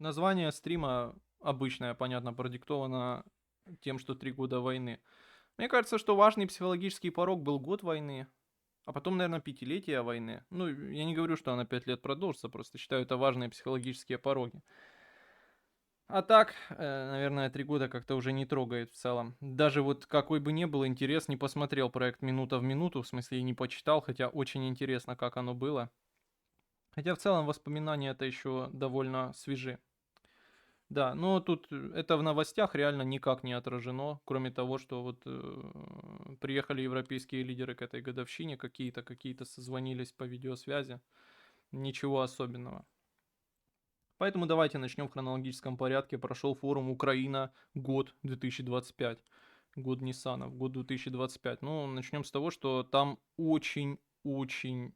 Название стрима обычное, понятно, продиктовано тем, что 3 года войны. Мне кажется, что важный психологический порог был год войны, а потом, наверное, пятилетие войны. Ну, я не говорю, что она 5 лет продолжится, просто считаю это важные психологические пороги. А так, наверное, 3 года как-то уже не трогает в целом. Даже вот какой бы ни был интерес, не посмотрел проект "Минута в минуту", в смысле и не почитал, хотя очень интересно, как оно было. Хотя в целом воспоминания это еще довольно свежи. Да, но тут это в новостях реально никак не отражено, кроме того, что вот приехали европейские лидеры к этой годовщине, какие-то созвонились по видеосвязи, ничего особенного. Поэтому давайте начнем в хронологическом порядке. Прошел форум Украина, год 2025, год Ниссанов, год 2025. Ну, начнем с того, что там очень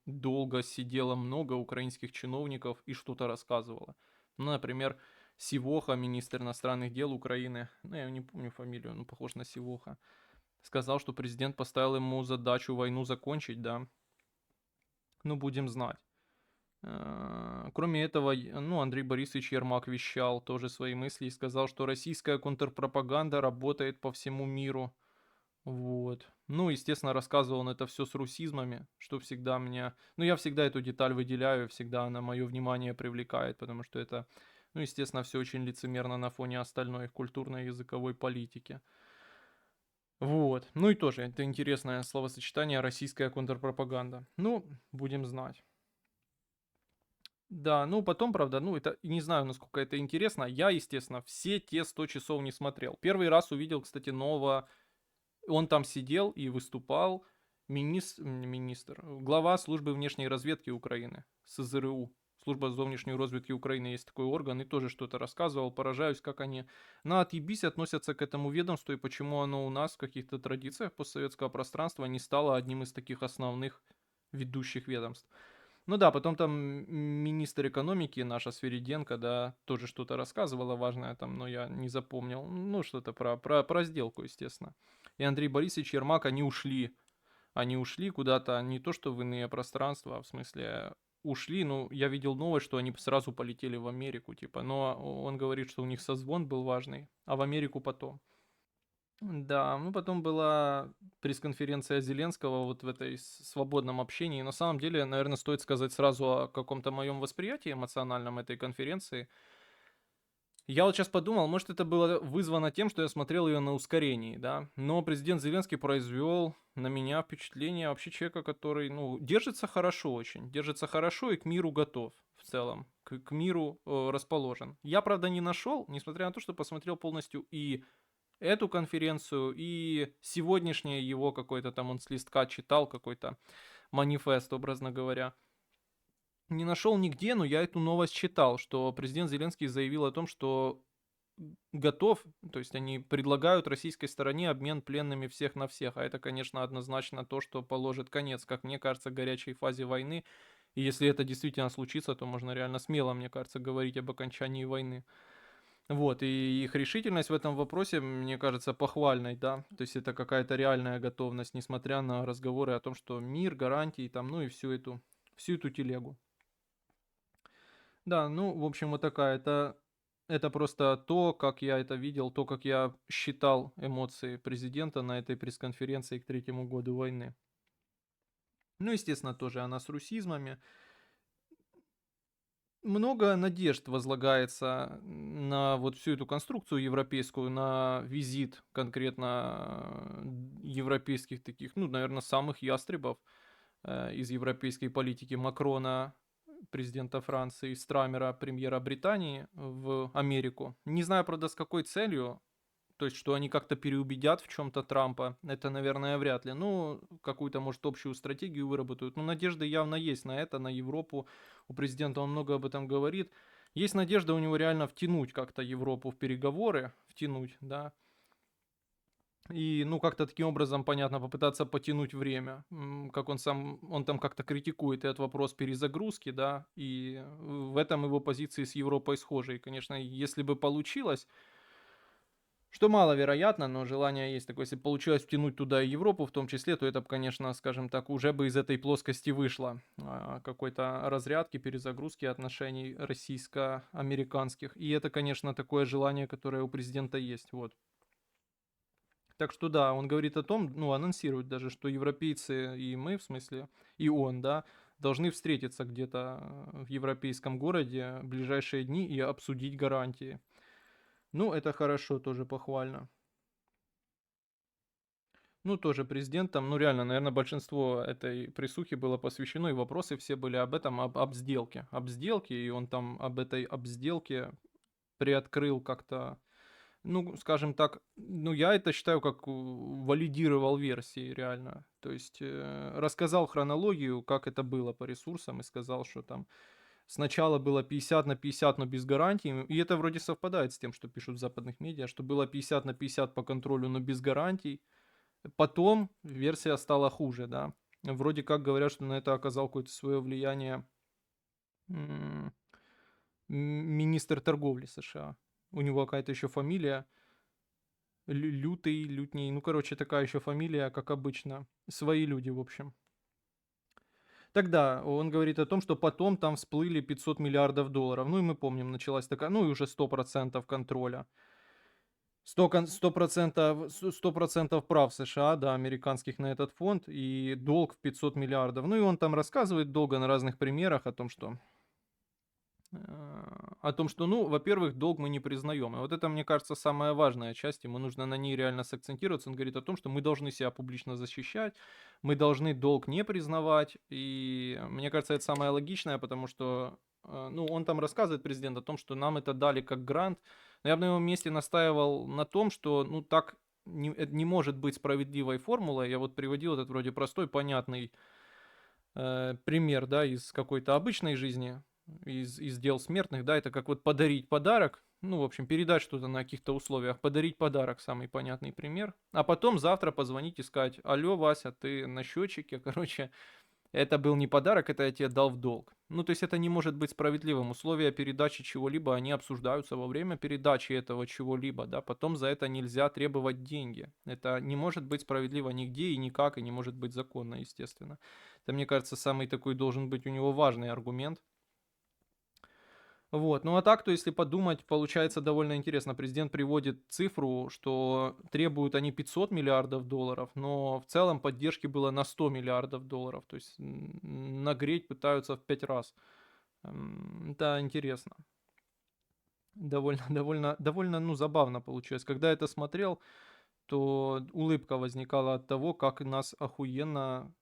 долго сидело много украинских чиновников и что-то рассказывало. Ну, например, Сивоха, министр иностранных дел Украины, ну, я не помню фамилию, он похож на Сивоха, сказал, что президент поставил ему задачу войну закончить, да. Ну, будем знать. Кроме этого, ну, Андрей Борисович Ермак вещал тоже свои мысли и сказал, что российская контрпропаганда работает по всему миру. Вот. Ну, естественно, рассказывал он это все с русизмами, что всегда меня... Ну, я всегда эту деталь выделяю, всегда она мое внимание привлекает, потому что это, ну, естественно, все очень лицемерно на фоне остальной культурной и языковой политики. Вот. Ну и тоже, это интересное словосочетание «российская контрпропаганда». Ну, будем знать. Да, ну потом, правда, ну это не знаю, насколько это интересно. Я, естественно, все те 100 часов не смотрел. Первый раз увидел, кстати, нового. Он там сидел и выступал. Глава службы внешней разведки Украины, СЗРУ. Служба внешней разведки Украины есть такой орган, и тоже что-то рассказывал. Поражаюсь, как они на отъебись относятся к этому ведомству и почему оно у нас в каких-то традициях постсоветского пространства не стало одним из таких основных ведущих ведомств. Ну да, потом там министр экономики наша Свериденко, да, тоже что-то рассказывала важное там, но я не запомнил. Ну, что-то про сделку, естественно. И Андрей Борисович Ермак, они ушли. Они ушли куда-то, не то что в иные пространства, а в смысле ушли. Ну, я видел новость, что они сразу полетели в Америку, типа. Но он говорит, что у них созвон был важный, а в Америку потом. Да, ну потом была пресс-конференция Зеленского вот в этой свободном общении. На самом деле, наверное, стоит сказать сразу о каком-то моем восприятии эмоциональном этой конференции. Я вот сейчас подумал, может, это было вызвано тем, что я смотрел ее на ускорении, да. Но президент Зеленский произвел на меня впечатление вообще человека, который, ну, держится хорошо очень, держится хорошо и к миру готов в целом, к миру расположен. Я, правда, не нашел, несмотря на то, что посмотрел полностью и эту конференцию, и сегодняшнее его какой-то там он с листка читал, какой-то манифест, образно говоря. Не нашел нигде, но я эту новость читал, что президент Зеленский заявил о том, что готов, то есть они предлагают российской стороне обмен пленными всех на всех, а это, конечно, однозначно то, что положит конец, как мне кажется, горячей фазе войны. И если это действительно случится, то можно реально смело, мне кажется, говорить об окончании войны. Вот, и их решительность в этом вопросе, мне кажется, похвальной, да. То есть это какая-то реальная готовность, несмотря на разговоры о том, что мир, гарантии, там, ну и всю эту телегу. Да, ну, в общем, вот такая. Это просто то, как я это видел, то, как я считал эмоции президента на этой пресс-конференции к третьему году войны. Ну, естественно, тоже она с русизмами. Много надежд возлагается на вот всю эту конструкцию европейскую, на визит конкретно европейских таких, ну, наверное, самых ястребов из европейской политики Макрона, президента Франции, Страмера, премьера Британии в Америку. Не знаю, правда, с какой целью, то есть, что они как-то переубедят в чем-то Трампа, это, наверное, вряд ли. Ну, какую-то, может, общую стратегию выработают. Но надежды явно есть на это, на Европу. У президента он много об этом говорит. Есть надежда у него реально втянуть как-то Европу в переговоры, втянуть, да. И, ну, как-то таким образом, понятно, попытаться потянуть время. Как он там как-то критикует этот вопрос перезагрузки, да, и в этом его позиции с Европой схожи. И, конечно, если бы получилось, Что маловероятно, но желание есть такое. Если бы получилось втянуть туда и Европу в том числе, то это бы, конечно, скажем так, уже бы из этой плоскости вышло. Какой-то разрядки, перезагрузки отношений российско-американских. И это, конечно, такое желание, которое у президента есть. Вот. Так что да, он говорит о том, ну, анонсирует даже, что европейцы и мы, в смысле, и он, да, должны встретиться где-то в европейском городе в ближайшие дни и обсудить гарантии. Ну, это хорошо, тоже похвально. Ну, тоже президент там, ну, реально, наверное, большинство этой присухи было посвящено, и вопросы все были об этом, об сделке. Об сделке, и он там об сделке приоткрыл как-то, ну, скажем так, ну, я это считаю, как валидировал версии, реально. То есть рассказал хронологию, как это было по ресурсам, и сказал, что там сначала было 50/50, но без гарантий. И это вроде совпадает с тем, что пишут в западных медиа, что было 50/50 по контролю, но без гарантий. Потом версия стала хуже, да. Вроде как говорят, что на это оказал какое-то свое влияние м, министр торговли США. У него какая-то еще фамилия. Лютый, Лютней. Ну, короче, такая еще фамилия, как обычно. Свои люди, в общем. Тогда он говорит о том, что потом там всплыли 500 миллиардов долларов. Ну, и мы помним, началась такая, ну, и уже 100% контроля. 100% прав США, да, американских на этот фонд, и долг в 500 миллиардов. Ну и он там рассказывает долго на разных примерах о том, что, ну, во-первых, долг мы не признаем. И вот это, мне кажется, самая важная часть, ему нужно на ней реально сакцентироваться. Он говорит о том, что мы должны себя публично защищать, мы должны долг не признавать. И мне кажется, это самое логичное, потому что, ну, он там рассказывает, президент, о том, что нам это дали как грант. Но я бы на его месте настаивал на том, что, ну, так не может быть справедливой формулой. Я вот приводил этот вроде простой, понятный пример, да, из какой-то обычной жизни, из дел смертных, да, это как вот подарить подарок, ну, в общем, передать что-то на каких-то условиях, подарить подарок, самый понятный пример, а потом завтра позвонить и сказать: алло, Вася, ты на счетчике, короче, это был не подарок, это я тебе дал в долг. Ну, то есть это не может быть справедливым. Условия передачи чего-либо, они обсуждаются во время передачи этого чего-либо, да, потом за это нельзя требовать деньги. Это не может быть справедливо нигде и никак, и не может быть законно, естественно. Это, мне кажется, самый такой должен быть у него важный аргумент. Вот. Ну а так, то если подумать, получается довольно интересно. Президент приводит цифру, что требуют они 500 миллиардов долларов, но в целом поддержки было на 100 миллиардов долларов. То есть нагреть пытаются в 5 раз. Это интересно. Довольно, ну, забавно получилось. Когда я это смотрел, то улыбка возникала от того, как нас охуенно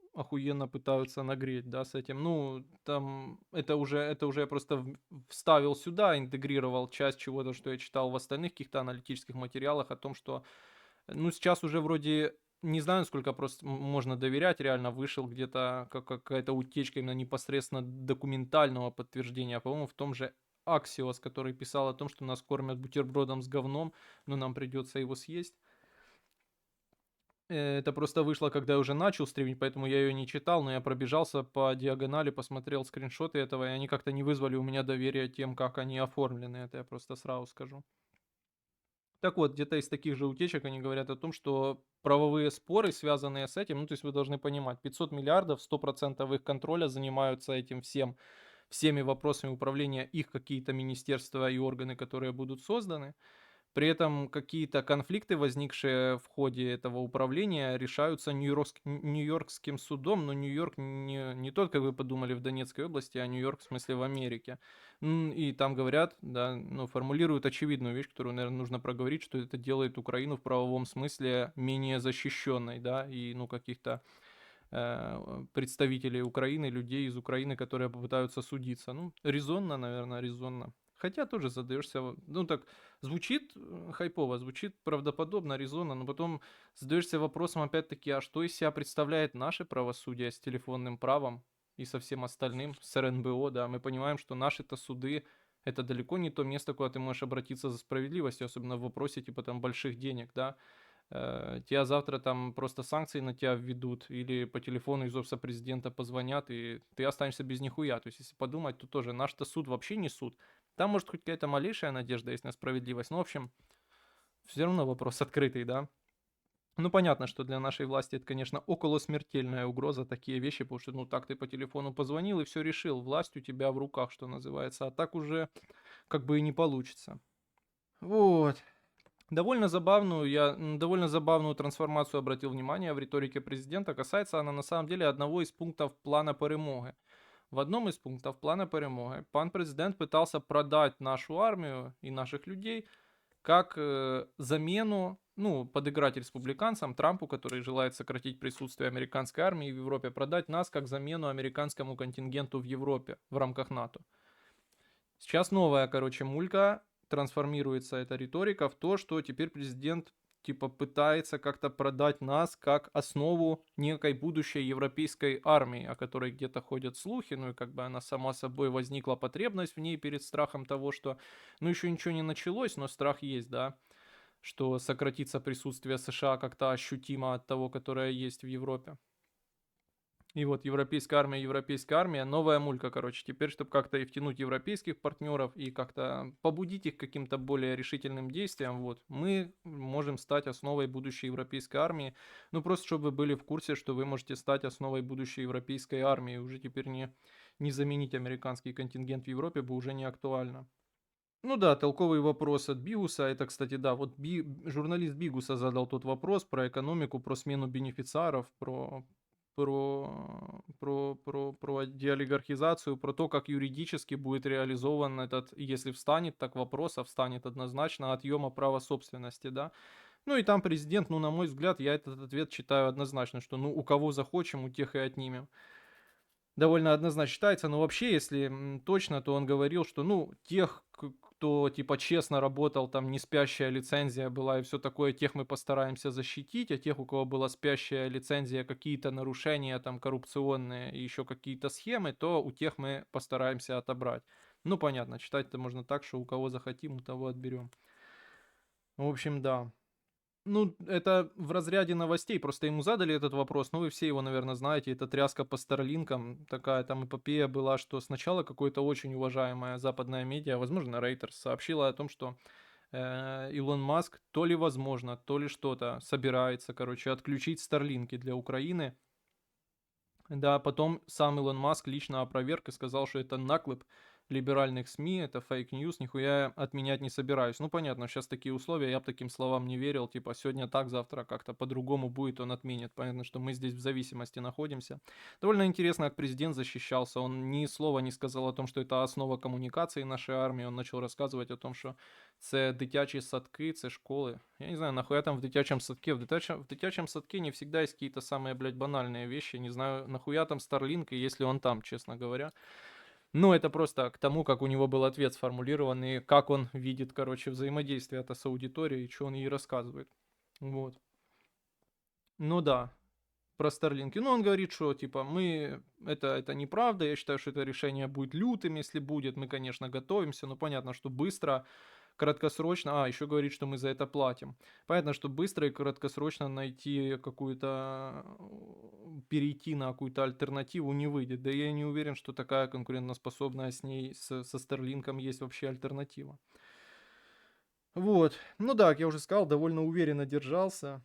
пытаются нагреть, да, с этим. Ну, там, это уже я просто вставил сюда, интегрировал часть чего-то, что я читал в остальных каких-то аналитических материалах о том, что, ну, сейчас уже вроде не знаю, сколько просто можно доверять, реально вышел где-то какая-то утечка именно непосредственно документального подтверждения, по-моему, в том же Axios, который писал о том, что нас кормят бутербродом с говном, но нам придется его съесть. Это просто вышло, когда я уже начал стримить, поэтому я ее не читал, но я пробежался по диагонали, посмотрел скриншоты этого, и они как-то не вызвали у меня доверия тем, как они оформлены. Это я просто сразу скажу. Так вот, где-то из таких же утечек они говорят о том, что правовые споры, связанные с этим, ну, то есть вы должны понимать, 500 миллиардов, 100% их контроля занимаются этим всем, всеми вопросами управления их какие-то министерства и органы, которые будут созданы. При этом какие-то конфликты, возникшие в ходе этого управления, решаются Нью-Йоркским судом, но Нью-Йорк не тот, как вы подумали, в Донецкой области, а Нью-Йорк в смысле в Америке. И там говорят, да, ну, формулируют очевидную вещь, которую, наверное, нужно проговорить, что это делает Украину в правовом смысле менее защищенной, да, и, ну, каких-то представителей Украины, людей из Украины, которые попытаются судиться. Ну, резонно, наверное, резонно. Хотя тоже задаешься, ну так, звучит хайпово, звучит правдоподобно, резонно, но потом задаешься вопросом опять-таки, а что из себя представляет наше правосудие с телефонным правом и со всем остальным, с РНБО, да, мы понимаем, что наши-то суды, это далеко не то место, куда ты можешь обратиться за справедливостью, особенно в вопросе типа там больших денег, да, тебя завтра там просто санкции на тебя введут или по телефону из офиса президента позвонят, и ты останешься без нихуя. То есть, если подумать, то тоже наш-то суд вообще не суд. Там, может, хоть какая-то малейшая надежда есть на справедливость. Ну, в общем, все равно вопрос открытый, да. Ну, понятно, что для нашей власти это, конечно, около смертельная угроза, такие вещи, потому что, ну, так ты по телефону позвонил и все решил, власть у тебя в руках, что называется, а так уже как бы и не получится. Вот. Довольно забавную трансформацию обратил внимание в риторике президента. Касается она на самом деле одного из пунктов плана перемоги. В одном из пунктов плана перемоги пан президент пытался продать нашу армию и наших людей как замену, ну, подыграть республиканцам, Трампу, который желает сократить присутствие американской армии в Европе, продать нас как замену американскому контингенту в Европе в рамках НАТО. Сейчас новая, короче, мулька, трансформируется эта риторика в то, что теперь президент типа пытается как-то продать нас как основу некой будущей европейской армии, о которой где-то ходят слухи, ну и как бы она сама собой возникла потребность в ней перед страхом того, что, ну еще ничего не началось, но страх есть, да, что сократится присутствие США как-то ощутимо от того, которое есть в Европе. И вот европейская армия, новая мулька, короче. Теперь, чтобы как-то и втянуть европейских партнеров, и как-то побудить их к каким-то более решительным действиям, вот, мы можем стать основой будущей европейской армии. Ну, просто чтобы вы были в курсе, что вы можете стать основой будущей европейской армии. Уже теперь не заменить американский контингент в Европе бы уже не актуально. Ну да, толковый вопрос от Бигуса. Это, кстати, да, вот журналист Бигуса задал тот вопрос про экономику, про смену бенефициаров, про деолигархизацию, про то, как юридически будет реализован этот, если встанет так вопрос, а встанет однозначно, отъема права собственности, да. Ну и там президент, ну на мой взгляд, я этот ответ читаю однозначно, что ну у кого захочем, у тех и отнимем. Довольно однозначно считается, но вообще, если точно, то он говорил, что, ну, тех, кто, типа, честно работал, там, не спящая лицензия была и все такое, тех мы постараемся защитить, а тех, у кого была спящая лицензия, какие-то нарушения, там, коррупционные и еще какие-то схемы, то у тех мы постараемся отобрать. Ну, понятно, читать это можно так, что у кого захотим, у того отберем. В общем, да. Ну, это в разряде новостей, просто ему задали этот вопрос, ну, вы все его, наверное, знаете, это тряска по Старлинкам, такая там эпопея была, что сначала какое-то очень уважаемое западное медиа, возможно, Reuters, сообщила о том, что Илон Маск то ли возможно, то ли что-то собирается, короче, отключить Старлинки для Украины. Да, потом сам Илон Маск лично опроверг и сказал, что это наклеп либеральных СМИ, это фейк-ньюс, нихуя отменять не собираюсь. Ну, понятно, сейчас такие условия, я бы таким словам не верил, типа, сегодня так, завтра как-то по-другому будет, он отменит. Понятно, что мы здесь в зависимости находимся. Довольно интересно, как президент защищался, он ни слова не сказал о том, что это основа коммуникации нашей армии, он начал рассказывать о том, що це дитячі садки, це школи. Я не знаю, нахуя там в дитячем садке. В дитячем садке не всегда есть какие-то самые, блядь, банальные вещи. Не знаю, нахуя там Starlink, если он там, честно говоря. Ну, это просто к тому, как у него был ответ сформулирован, и как он видит, короче, взаимодействие это с аудиторией, и что он ей рассказывает. Вот. Ну да, про Старлинки. Ну, он говорит, что, типа, это неправда, я считаю, что это решение будет лютым, если будет. Мы, конечно, готовимся, но понятно, что быстро, краткосрочно, еще говорит, что мы за это платим. Понятно, что быстро и краткосрочно найти какую-то, перейти на какую-то альтернативу не выйдет. Да я не уверен, что такая конкурентоспособная с ней, со Старлинком есть вообще альтернатива. Вот. Ну да, как я уже сказал, довольно уверенно держался.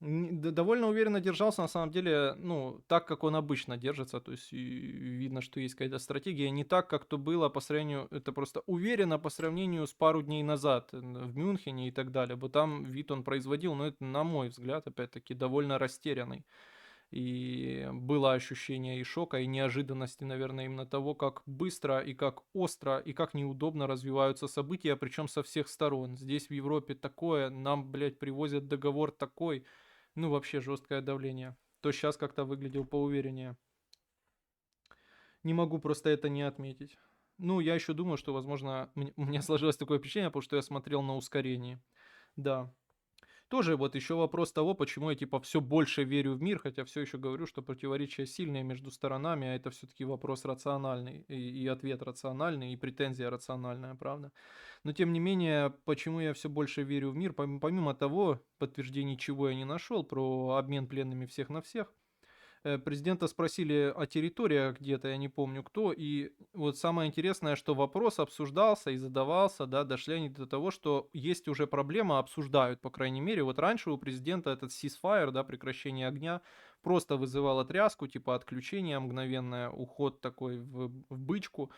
Довольно уверенно держался, на самом деле, ну, так, как он обычно держится, то есть и видно, что есть какая-то стратегия, не так, как то было по сравнению, это просто уверенно по сравнению с пару дней назад в Мюнхене и так далее, бо там вид он производил, но это, на мой взгляд, опять-таки, довольно растерянный. И было ощущение и шока, и неожиданности, наверное, именно того, как быстро и как остро и как неудобно развиваются события, причем со всех сторон. Здесь в Европе такое, нам, блядь, привозят договор такой, ну вообще жесткое давление. То сейчас как-то выглядел поувереннее. Не могу просто это не отметить. Ну, я еще думаю, что, возможно, у меня сложилось такое впечатление, потому что я смотрел на ускорении. Да. Тоже вот еще вопрос того, почему я типа все больше верю в мир, хотя все еще говорю, что противоречия сильные между сторонами, а это все-таки вопрос рациональный, и ответ рациональный, и претензия рациональная, правда? Но тем не менее, почему я все больше верю в мир, помимо того, подтверждений чего я не нашел, про обмен пленными всех на всех, Президента спросили о территориях где-то, я не помню кто, и вот самое интересное, что вопрос обсуждался и задавался, да, дошли они до того, что есть уже проблема, обсуждают, по крайней мере. Вот раньше у президента этот ceasefire, да, прекращение огня, просто вызывало тряску, типа отключение мгновенное, уход такой в бычку.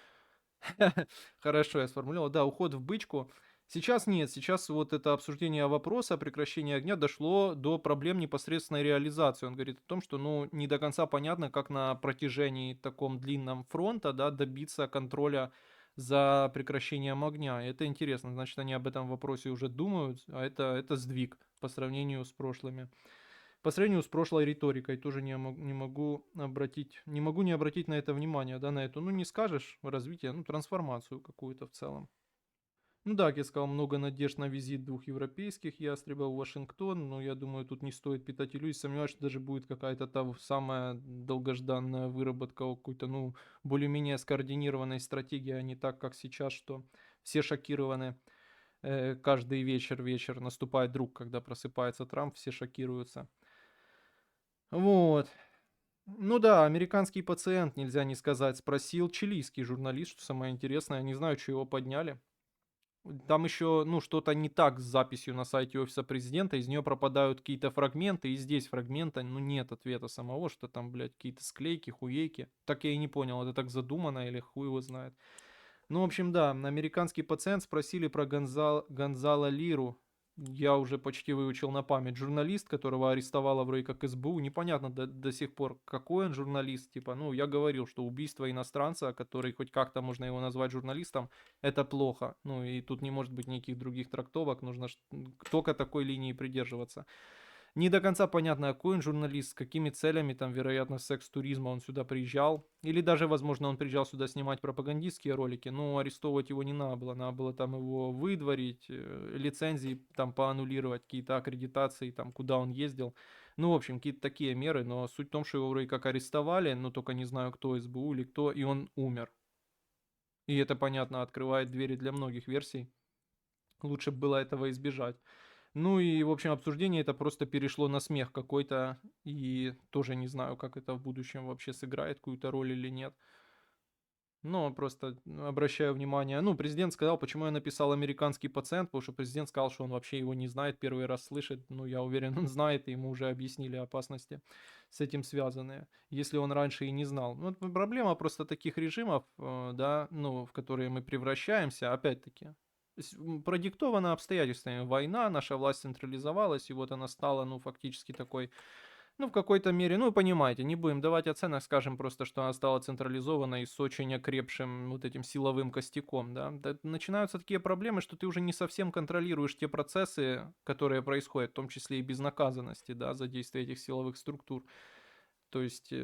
Хорошо я сформулировал. Да, уход в бычку. Сейчас нет, сейчас вот это обсуждение вопроса о прекращении огня дошло до проблем непосредственной реализации. Он говорит о том, что, ну, не до конца понятно, как на протяжении таком длинном фронта, да, добиться контроля за прекращением огня. И это интересно, значит, они об этом вопросе уже думают, а это сдвиг по сравнению с прошлыми. По сравнению с прошлой риторикой тоже не могу не обратить на это внимание, да, на эту, ну, не скажешь, развитие, ну, трансформацию какую-то в целом. Ну да, как я сказал, много надежд на визит двух европейских ястребов в Вашингтон, но я думаю, тут не стоит питать иллюзий, сомневаюсь, что даже будет какая-то там самая долгожданная выработка какой-то, ну, более-менее скоординированной стратегии, а не так, как сейчас, что все шокированы. Каждый вечер наступает друг, когда просыпается Трамп, все шокируются. Вот. Ну да, американский пациент, нельзя не сказать, спросил чилийский журналист, что самое интересное, не знаю, что его подняли. Там еще, ну, что-то не так с записью на сайте офиса президента, из нее пропадают какие-то фрагменты, и здесь фрагмента, ну, нет ответа самого, что там, блядь, какие-то склейки, хуейки. Так я и не понял, это так задумано или хуй его знает. Ну, в общем, да, американский пациент спросили про Гонзала Лиру. Я уже почти выучил на память. Журналист, которого арестовала вроде как СБУ. Непонятно до сих пор, какой он журналист. Типа, ну, я говорил, что убийство иностранца, который хоть как-то можно его назвать журналистом, это плохо. Ну, и тут не может быть никаких других трактовок. Нужно только такой линии придерживаться. Не до конца понятно, какой он журналист, с какими целями, там, вероятно, секс-туризма он сюда приезжал. Или даже, возможно, он приезжал сюда снимать пропагандистские ролики, но арестовывать его не надо было там его выдворить, лицензии там поаннулировать, какие-то аккредитации, там, куда он ездил. Ну, в общем, какие-то такие меры, но суть в том, что его вроде как арестовали, но только не знаю, кто, СБУ или кто, и он умер. И это, понятно, открывает двери для многих версий. Лучше бы было этого избежать. Ну и, в общем, обсуждение это просто перешло на смех какой-то, и тоже не знаю, как это в будущем вообще сыграет какую-то роль или нет. Но просто обращаю внимание. Ну, президент сказал, почему я написал американский пациент, потому что президент сказал, что он вообще его не знает, первый раз слышит. Ну, я уверен, он знает, и ему уже объяснили опасности с этим связанные, если он раньше и не знал. Ну, вот проблема просто таких режимов, да, ну, в которые мы превращаемся, опять-таки, продиктована обстоятельствами. Война, наша власть централизовалась, и вот она стала, ну, фактически такой, ну, в какой-то мере, ну, понимаете, не будем давать оценок, скажем просто, что она стала централизованной с очень окрепшим вот этим силовым костяком, да. Начинаются такие проблемы, что ты уже не совсем контролируешь те процессы, которые происходят, в том числе и безнаказанности, да, за действие этих силовых структур. То есть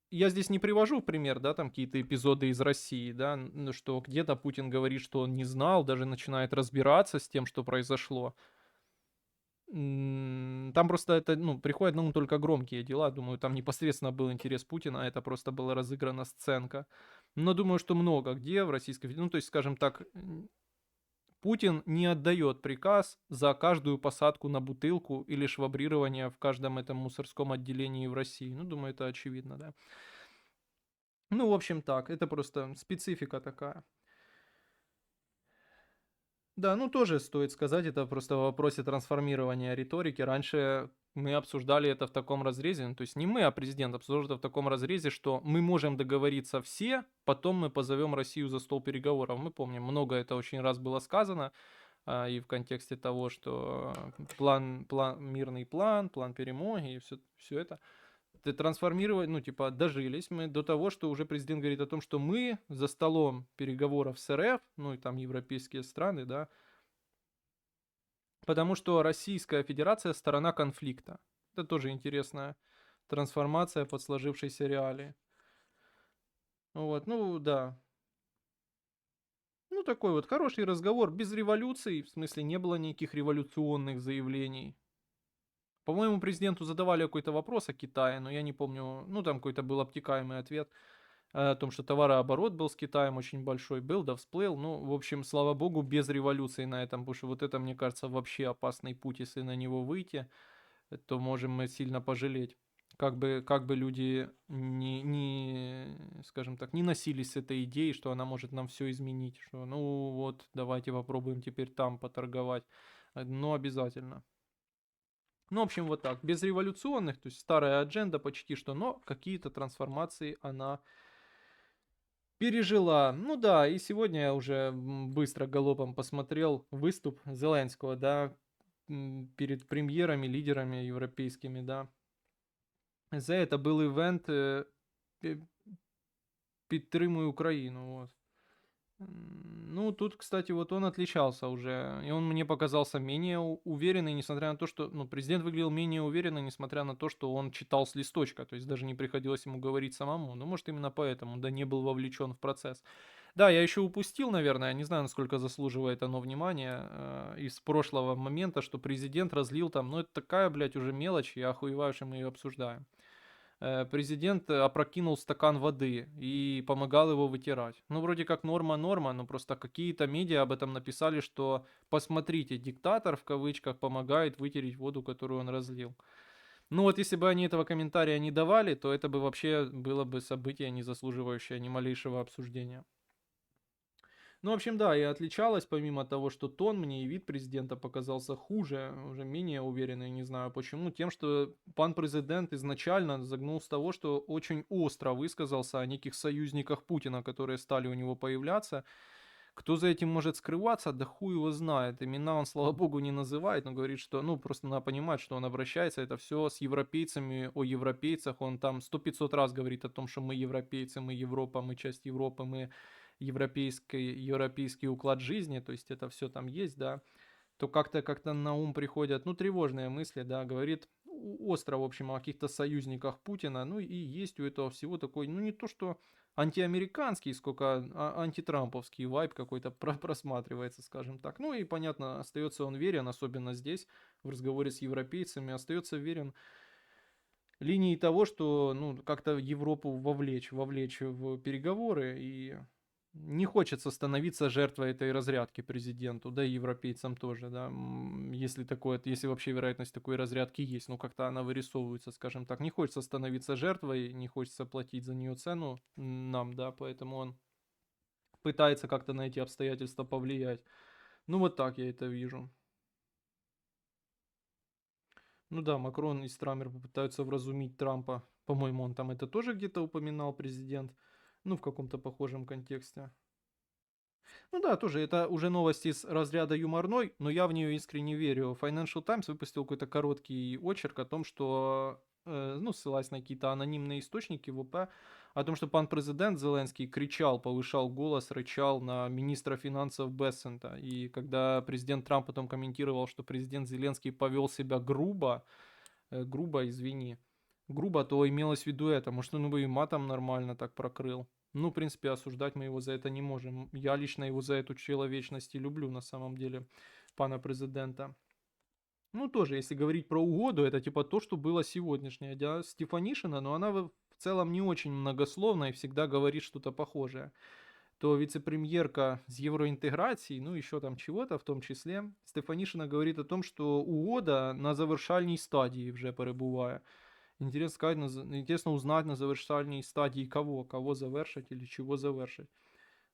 я здесь не привожу в пример, да, там какие-то эпизоды из России, да, ну, что где-то Путин говорит, что он не знал, даже начинает разбираться с тем, что произошло. Там просто это, ну, приходят на ум только громкие дела. Думаю, там непосредственно был интерес Путина, а это просто была разыграна сценка. Но думаю, что много где в Российской Федерации, ну, то есть, скажем так, Путин не отдает приказ за каждую посадку на бутылку или швабрирование в каждом этом мусорском отделении в России. Ну, думаю, это очевидно, да. Ну, в общем, так, это просто специфика такая. Да, ну тоже стоит сказать, это просто в вопросе трансформирования риторики. Раньше мы обсуждали это в таком разрезе, ну, то есть не мы, а президент обсуждал это в таком разрезе, что мы можем договориться все, потом мы позовем Россию за стол переговоров. Мы помним, много это очень раз было сказано, и в контексте того, что мирный план, план перемоги и все это. Трансформировать, ну, типа, дожились мы до того, что уже президент говорит о том, что мы за столом переговоров с РФ, ну, и там европейские страны, да, потому что Российская Федерация сторона конфликта. Это тоже интересная трансформация под сложившейся реалии. Вот, ну, да. Ну, такой вот хороший разговор, без революций, в смысле, не было никаких революционных заявлений. По-моему, президенту задавали какой-то вопрос о Китае, но я не помню, ну, там какой-то был обтекаемый ответ о том, что товарооборот был с Китаем очень большой, был, да всплыл. Ну, в общем, слава богу, без революции на этом, потому что вот это, мне кажется, вообще опасный путь, если на него выйти, то можем мы сильно пожалеть. как бы люди скажем так, не носились с этой идеей, что она может нам все изменить, что ну вот, давайте попробуем теперь там поторговать. Но обязательно. Ну, в общем, вот так. Без революционных, то есть старая адженда почти что, но какие-то трансформации она пережила. Ну да, и сегодня я уже быстро галопом посмотрел выступ Зеленского, да, перед премьерами, лидерами европейскими, да. За это был ивент пі- «Підтримуй Украину». Вот. Ну, тут, кстати, вот он отличался уже, и он мне показался менее уверенный, несмотря на то, что, ну, президент выглядел менее уверенно, несмотря на то, что он читал с листочка, то есть даже не приходилось ему говорить самому. Ну, может, именно поэтому, да, не был вовлечен в процесс. Да, я еще упустил, наверное, не знаю, насколько заслуживает оно внимания, из прошлого момента, что президент разлил там, ну, это такая, блядь, уже мелочь, я охуеваю, что мы ее обсуждаем. Президент опрокинул стакан воды и помогал его вытирать. Ну, вроде как норма, но просто какие-то медиа об этом написали, что посмотрите, диктатор в кавычках помогает вытереть воду, которую он разлил. Ну вот если бы они этого комментария не давали, то это бы вообще было бы событие, не заслуживающее ни малейшего обсуждения. Ну, в общем, да, и отличалась, помимо того, что тон мне и вид президента показался хуже, уже менее уверенный, не знаю почему, тем, что пан президент изначально загнул с того, что очень остро высказался о неких союзниках Путина, которые стали у него появляться. Кто за этим может скрываться, да хуй его знает. Имена он, слава богу, не называет, но говорит, что, ну, просто надо понимать, что он обращается, это все с европейцами, о европейцах. Он там 100-500 раз говорит о том, что мы европейцы, мы Европа, мы часть Европы, мы европейский уклад жизни, то есть это все там есть, да, то как-то на ум приходят, ну, тревожные мысли, да, говорит остро, в общем, о каких-то союзниках Путина, ну, и есть у этого всего такой, ну, не то что антиамериканский, сколько антитрамповский вайб какой-то просматривается, скажем так. Ну, и, понятно, остается он верен, особенно здесь, в разговоре с европейцами, остается верен линии того, что, ну, как-то Европу вовлечь в переговоры, и не хочется становиться жертвой этой разрядки президенту, да и европейцам тоже, да, если такое, если вообще вероятность такой разрядки есть, ну, как-то она вырисовывается, скажем так, не хочется становиться жертвой, не хочется платить за нее цену нам, да, поэтому он пытается как-то на эти обстоятельства повлиять. Ну, вот так я это вижу. Ну да, Макрон и Страмер попытаются вразумить Трампа. По-моему, он там это тоже где-то упоминал, президент. Ну, в каком-то похожем контексте. Ну да, тоже это уже новости из разряда юморной, но я в нее искренне верю. Financial Times выпустил какой-то короткий очерк о том, что, ну, ссылаясь на какие-то анонимные источники ВП, о том, что пан президент Зеленский кричал, повышал голос, рычал на министра финансов Бессента. И когда президент Трамп потом комментировал, что президент Зеленский повел себя грубо, грубо, извини, грубо, то имелось в виду это. Может, он бы и матом нормально так прокрыл. Ну, в принципе, осуждать мы его за это не можем. Я лично его за эту человечность и люблю, на самом деле, пана президента. Ну, тоже, если говорить про угоду, это типа то, что было сегодняшнее. Да, Стефанишина, но она в целом не очень многословна и всегда говорит что-то похожее. То вице-премьерка с евроинтеграцией, ну, еще там чего-то в том числе, Стефанишина говорит о том, что угода на завершальній стадії вже перебуває. Интересно сказать, интересно узнать на завершальной стадии кого, кого завершить или чего завершить.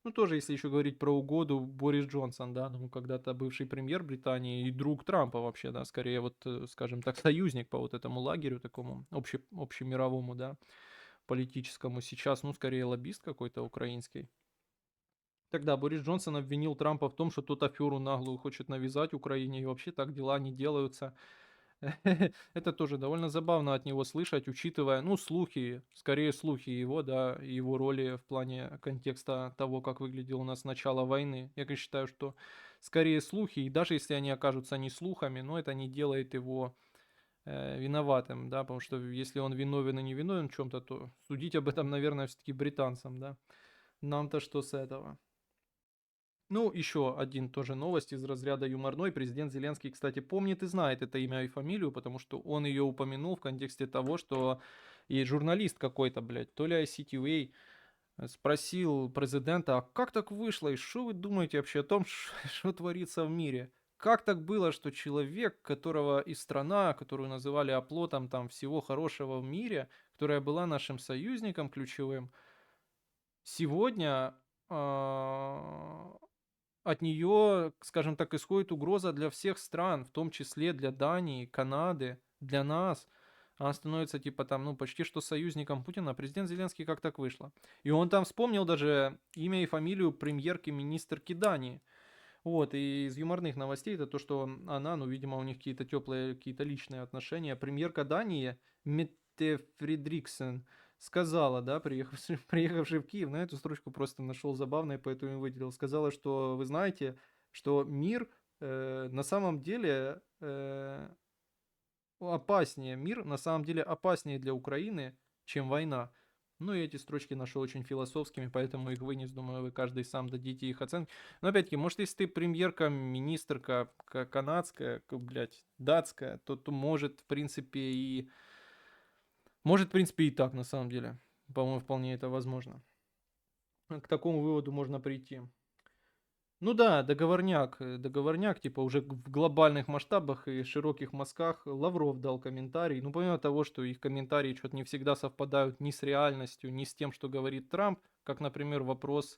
Ну, тоже, если еще говорить про угоду, Борис Джонсон, да, ну, когда-то бывший премьер Британии и друг Трампа вообще, да, скорее вот, скажем так, союзник по вот этому лагерю такому общемировому, да, политическому. Сейчас, ну, скорее лоббист какой-то украинский. Тогда Борис Джонсон обвинил Трампа в том, что тот аферу наглую хочет навязать Украине, и вообще так дела не делаются. Это тоже довольно забавно от него слышать, учитывая, ну, слухи, скорее слухи его, да, и его роли в плане контекста того, как выглядело у нас начало войны. Я, конечно, считаю, что скорее слухи, и даже если они окажутся не слухами, но это не делает его виноватым, да, потому что если он виновен и не виновен в чем-то, то судить об этом, наверное, все-таки британцам, да. Нам-то что с этого? Ну, еще один тоже новость из разряда юморной. Президент Зеленский, кстати, помнит и знает это имя и фамилию, потому что он ее упомянул в контексте того, что и журналист какой-то, блядь, то ли ICTV, спросил президента, а как так вышло, и что вы думаете вообще о том, что творится в мире? как так было, что человек, которого и страна, которую называли оплотом там всего хорошего в мире, которая была нашим союзником ключевым, сегодня от нее, скажем так, исходит угроза для всех стран, в том числе для Дании, Канады, для нас. Она становится типа там, ну, почти что союзником Путина. А президент Зеленский как так вышло? И он там вспомнил даже имя и фамилию премьерки-министрки Дании. Вот, и из юморных новостей это то, что она, ну, видимо, у них какие-то теплые, какие-то личные отношения. Премьерка Дании Метте Фридриксен сказала, да, приехавший в Киев, на эту строчку просто нашел забавной, поэтому и выделил. Сказала, что вы знаете, что мир на самом деле опаснее, мир на самом деле опаснее для Украины, чем война. Ну и эти строчки нашел очень философскими, поэтому их вынес, думаю, вы каждый сам дадите их оценки. Но опять-таки, может, если ты премьерка, министрка канадская, блядь, датская, то может, в принципе, и... Может, в принципе, и так, на самом деле. По-моему, вполне это возможно. К такому выводу можно прийти. Ну да, договорняк, типа уже в глобальных масштабах и широких мазках Лавров дал комментарий. Ну, помимо того, что их комментарии что-то не всегда совпадают ни с реальностью, ни с тем, что говорит Трамп, как, например, вопрос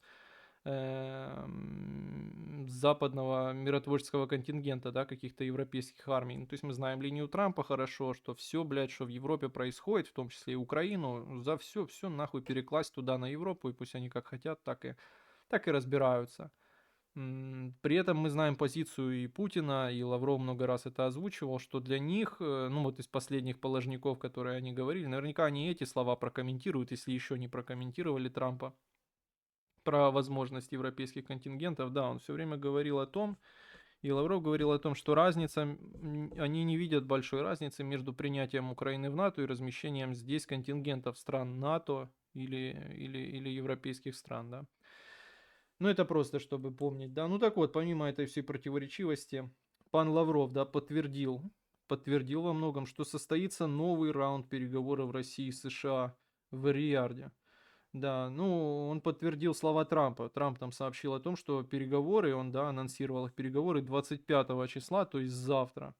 западного миротворческого контингента, да, каких-то европейских армий. Ну, то есть мы знаем линию Трампа хорошо, что все, блядь, что в Европе происходит, в том числе и Украину, за все нахуй перекласть туда на Европу, и пусть они как хотят, так и разбираются. При этом мы знаем позицию и Путина, и Лавров много раз это озвучивал, что для них, ну вот из последних положников, которые они говорили, наверняка они эти слова прокомментируют, если еще не прокомментировали Трампа, про возможность европейских контингентов. Да, он все время говорил о том, и Лавров говорил о том, что разница, они не видят большой разницы между принятием Украины в НАТО и размещением здесь контингентов стран НАТО или европейских стран, да. Ну, это просто, чтобы помнить, да. Ну, так вот, помимо этой всей противоречивости, пан Лавров, да, подтвердил во многом, что состоится новый раунд переговоров России и США в Риарде. Да, ну, он подтвердил слова Трампа. Трамп там сообщил о том, что переговоры, он, да, анонсировал их переговоры 25 числа, то есть завтра.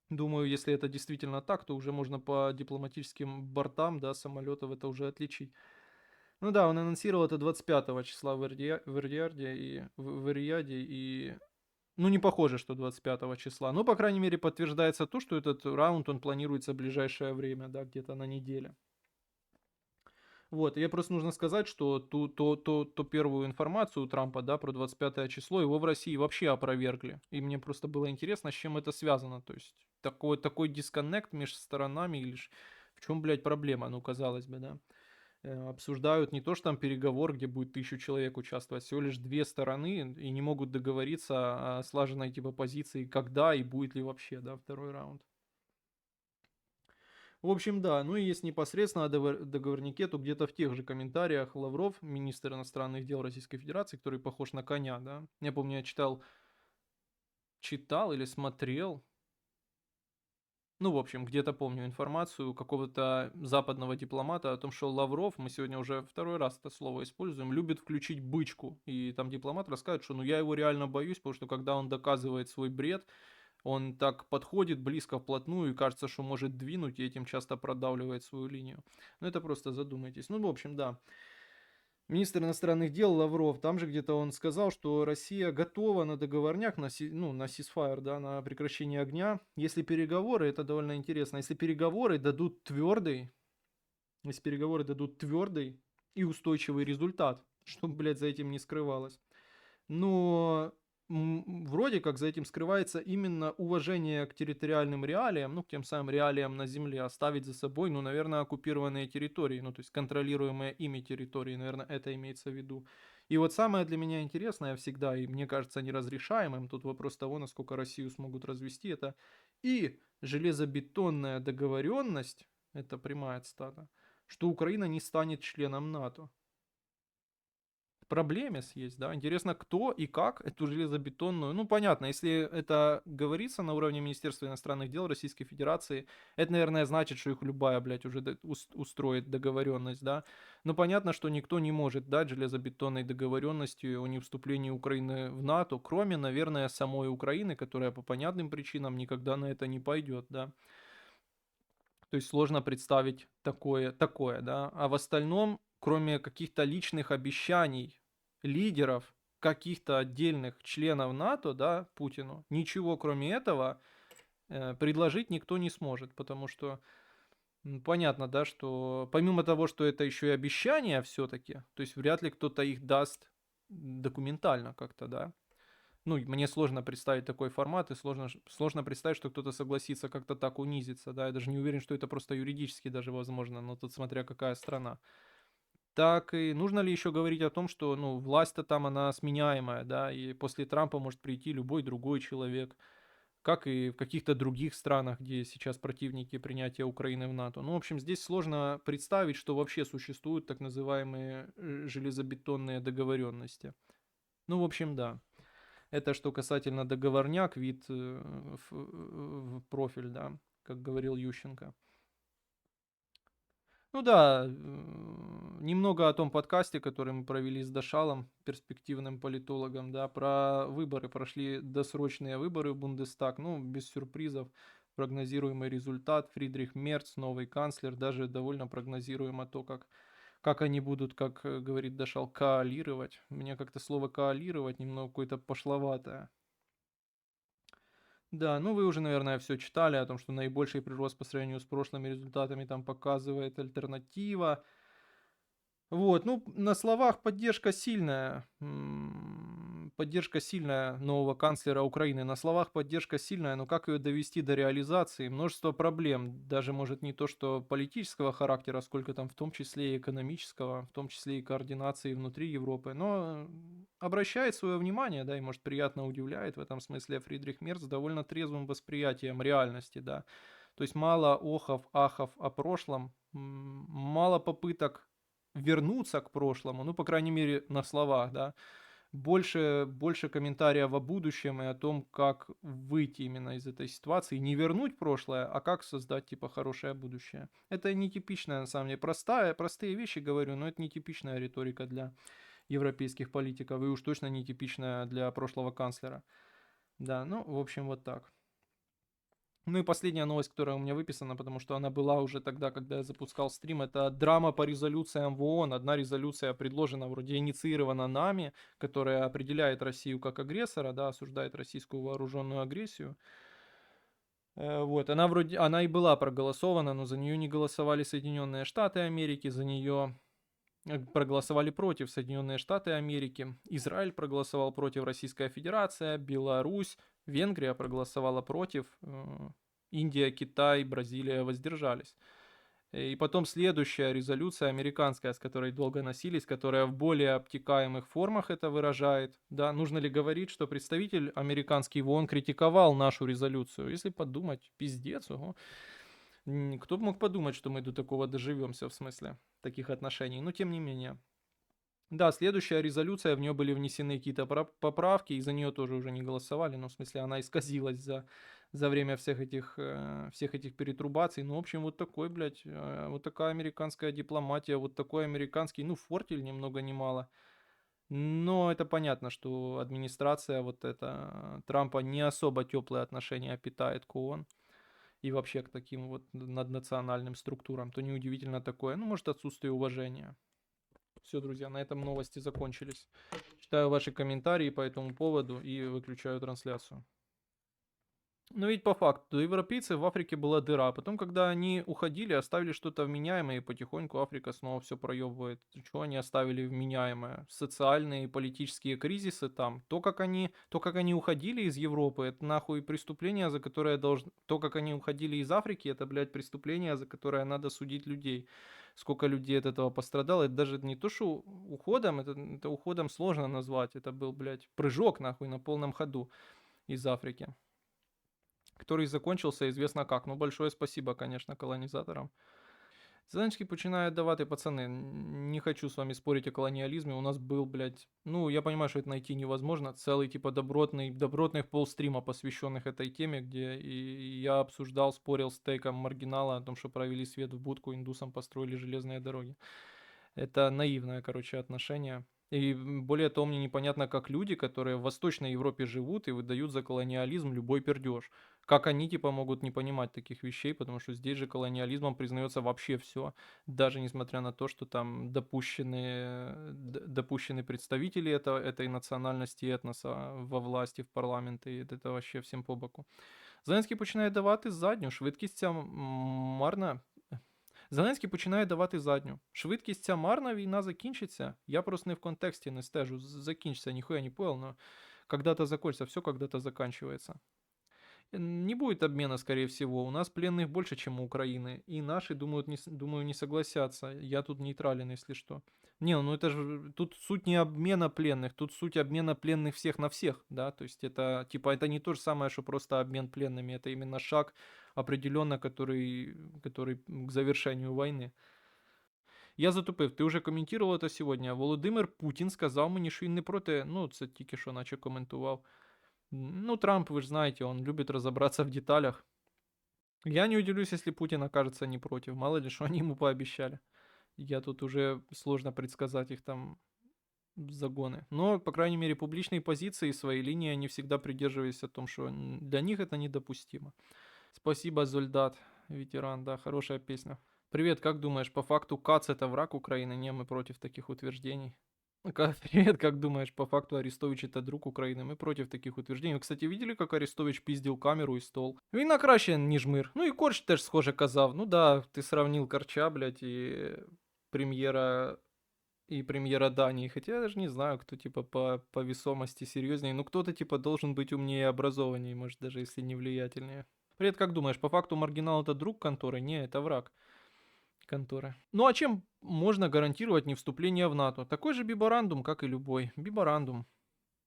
Думаю, если это действительно так, то уже можно по дипломатическим бортам, да, самолетов это уже отличить. Ну да, он анонсировал это 25 числа в Риаде, и... Ну, не похоже, что 25 числа. Но, по крайней мере, подтверждается то, что этот раунд, он планируется в ближайшее время, да, где-то на неделе. Вот, и я просто нужно сказать, что ту первую информацию у Трампа, да, про 25 число, его в России вообще опровергли. И мне просто было интересно, с чем это связано. То есть, такой дисконнект между сторонами, или в чем, блядь, проблема, ну, казалось бы, да. Обсуждают не то, что там переговор, где будет 1000 человек участвовать, всего лишь две стороны, и не могут договориться о слаженной типа позиции, когда и будет ли вообще, да, второй раунд. В общем, да, ну и если непосредственно о договорнике, то где-то в тех же комментариях Лавров, министр иностранных дел Российской Федерации, который похож на коня, да, я помню, я читал или смотрел, ну, в общем, где-то помню информацию какого-то западного дипломата о том, что Лавров, мы сегодня уже второй раз это слово используем, любит включить бычку. И там дипломат рассказывает, что ну я его реально боюсь, потому что когда он доказывает свой бред, он так подходит близко вплотную и кажется, что может двинуть, и этим часто продавливает свою линию. Ну это просто задумайтесь. Ну, в общем, да. Министр иностранных дел Лавров, там же где-то он сказал, что Россия готова на договорняк, ну, на ceasefire, да, на прекращение огня, если переговоры, это довольно интересно, если переговоры дадут твердый и устойчивый результат, чтобы, блядь, за этим не скрывалось. Но вроде как за этим скрывается именно уважение к территориальным реалиям, ну, к тем самым реалиям на земле, оставить за собой, ну, наверное, оккупированные территории, ну, то есть контролируемые ими территории, наверное, это имеется в виду. И вот самое для меня интересное всегда, и мне кажется неразрешаемым, тут вопрос того, насколько Россию смогут развести, это и железобетонная договоренность, это прямая цитата, что Украина не станет членом НАТО. проблеме съесть, да. Интересно, кто и как эту железобетонную, ну, понятно, если это говорится на уровне Министерства иностранных дел Российской Федерации, это, наверное, значит, что их любая, блядь, уже устроит договоренность, да. Но понятно, что никто не может дать железобетонной договоренности о невступлении Украины в НАТО, кроме, наверное, самой Украины, которая по понятным причинам никогда на это не пойдет, да. То есть сложно представить такое, да. А в остальном, кроме каких-то личных обещаний лидеров каких-то отдельных членов НАТО, да, Путину, ничего кроме этого предложить никто не сможет, потому что понятно, да, что помимо того, что это еще и обещания все-таки, то есть вряд ли кто-то их даст документально как-то, да. Ну, мне сложно представить такой формат, и сложно представить, что кто-то согласится как-то так унизиться, да, я даже не уверен, что это просто юридически даже возможно, но тут смотря какая страна. Так и нужно ли еще говорить о том, что, ну, власть-то там, она сменяемая, да, и после Трампа может прийти любой другой человек, как и в каких-то других странах, где сейчас противники принятия Украины в НАТО. Ну, в общем, здесь сложно представить, что вообще существуют так называемые железобетонные договоренности. Ну, в общем, да. Это что касательно договорняк, вид в профиль, да, как говорил Ющенко. Ну да, немного о том подкасте, который мы провели с Дашалом, перспективным политологом, да, про выборы. Прошли досрочные выборы в Бундестаг, ну, без сюрпризов. Прогнозируемый результат, Фридрих Мерц, новый канцлер, даже довольно прогнозируемо то, как они будут, как говорит Дашал, коалировать. Мне как-то слово коалировать немного какое-то пошловатое. Да, ну вы уже, наверное, все читали о том, что наибольший прирост по сравнению с прошлыми результатами там показывает альтернатива. Вот, ну, на словах поддержка сильная нового канцлера Украины. На словах поддержка сильная, но как ее довести до реализации? Множество проблем, даже, может, не то, что политического характера, сколько там в том числе и экономического, в том числе и координации внутри Европы. Но обращает свое внимание, да, и, может, приятно удивляет в этом смысле Фридрих Мерц довольно трезвым восприятием реальности, да. То есть мало охов, ахов о прошлом, мало попыток вернуться к прошлому, ну, по крайней мере, на словах, да, больше комментариев о будущем и о том, как выйти именно из этой ситуации, не вернуть прошлое, а как создать, типа, хорошее будущее. Это нетипичная, на самом деле, простые вещи говорю, но это нетипичная риторика для европейских политиков, и уж точно нетипичная для прошлого канцлера. Да, ну, в общем, вот так. Ну и последняя новость, которая у меня выписана, потому что она была уже тогда, когда я запускал стрим, это драма по резолюциям в ООН. Одна резолюция предложена, вроде инициирована нами, которая определяет Россию как агрессора, да, осуждает российскую вооруженную агрессию. Вот, она и была проголосована, но за нее не голосовали Соединенные Штаты Америки, за нее проголосовали против Соединенные Штаты Америки, Израиль проголосовал против, Российская Федерация, Беларусь, Венгрия проголосовала против, Индия, Китай, Бразилия воздержались. И потом следующая резолюция американская, с которой долго носились, которая в более обтекаемых формах это выражает. Да, нужно ли говорить, что представитель американский в ООН критиковал нашу резолюцию? Если подумать, пиздец, ого. Кто бы мог подумать, что мы до такого доживемся в смысле таких отношений, но тем не менее. Да, следующая резолюция, в нее были внесены какие-то поправки, и за нее тоже уже не голосовали, но в смысле она исказилась за время всех этих перетрубаций. Ну, в общем, вот такой, блядь, вот такая американская дипломатия, вот такой американский, ну, фортель ни много ни мало. Но это понятно, что администрация вот эта Трампа не особо теплые отношения питает к ООН и вообще к таким вот наднациональным структурам, то неудивительно такое, ну, может, отсутствие уважения. Все, друзья, на этом новости закончились. Читаю ваши комментарии по этому поводу и выключаю трансляцию. Но ведь по факту, у европейцев в Африке была дыра. Потом, когда они уходили, оставили что-то вменяемое, и потихоньку Африка снова все проебывает. Что они оставили вменяемое? Социальные и политические кризисы там. То, как они уходили из Европы, это нахуй преступление, за которое должны... То, как они уходили из Африки, это, блядь, преступление, за которое надо судить людей. Сколько людей от этого пострадало. Это даже не то, что уходом, это уходом сложно назвать. Это был, блядь, прыжок, нахуй, на полном ходу из Африки, который закончился известно как. Ну, большое спасибо, конечно, колонизаторам. Зеленський починає давати, пацаны, не хочу с вами спорить о колониализме, у нас был, блядь, ну, я понимаю, что это найти невозможно, целый, типа, добротных полстрима, посвященных этой теме, где и я обсуждал, спорил с Тейком Маргинала о том, что провели свет в будку, индусам построили железные дороги. Это наивное, короче, отношение. И более того, мне непонятно, как люди, которые в Восточной Европе живут и выдают за колониализм любой пердеж. Как они, типа, могут не понимать таких вещей, потому что здесь же колониализмом признается вообще все. Даже несмотря на то, что там допущены представители этой национальности и этноса во власти, в парламенте, и это вообще всем по боку. Зеленський починає давати задню, швидкість ця марна. Зеленський починає давати задню. Швидкість ця марна, війна закінчиться. Я просто не в контексті не стежу. Закінчиться, ніхуя не понял, но когда-то закончится, все когда-то заканчивается. Не будет обмена, скорее всего. У нас пленных больше, чем у Украины. И наши, думаю, не согласятся. Я тут нейтрален, если что. Не, ну это же... Тут суть не обмена пленных, тут суть обмена пленных всех на всех, да? То есть это, типа, это не то же самое, что просто обмен пленными. Это именно шаг определенно, который к завершению войны. Я затупив, ти вже коментував це сьогодні. Володимир Путін сказав мені, що він не проти, ну, це тільки що наче коментував. Ну, Трамп, вы же знаете, он любит разобраться в деталях. Я не удивлюсь, если Путин окажется не против. Мало ли, что они ему пообещали. Я тут уже сложно предсказать их там загоны. Но, по крайней мере, публичные позиции, своей линии, они всегда придерживались о том, что для них это недопустимо. Спасибо, Зольдат, ветеран, да, хорошая песня. Привет, как думаешь, по факту КАЦ это враг Украины? Не, мы против таких утверждений. Привет, как думаешь, по факту Арестович это друг Украины? Мы против таких утверждений. Ви, кстати, видели, как Арестович пиздил камеру и стол? Він на краще, ніж мир. Ну і Корч теж схоже казав. Ну да, ти сравнил Корча, блядь, премьера и премьера Дании. Хотя я даже не знаю, кто типа по весомости серьезнее. Ну кто-то типа должен быть умнее и образованнее, может даже если не влиятельнее. Привет, как думаешь, по факту Маргинал это друг конторы? Не, это враг конторы. Ну а чем можно гарантировать не вступление в НАТО? Такой же биборандум, как и любой. Биборандум.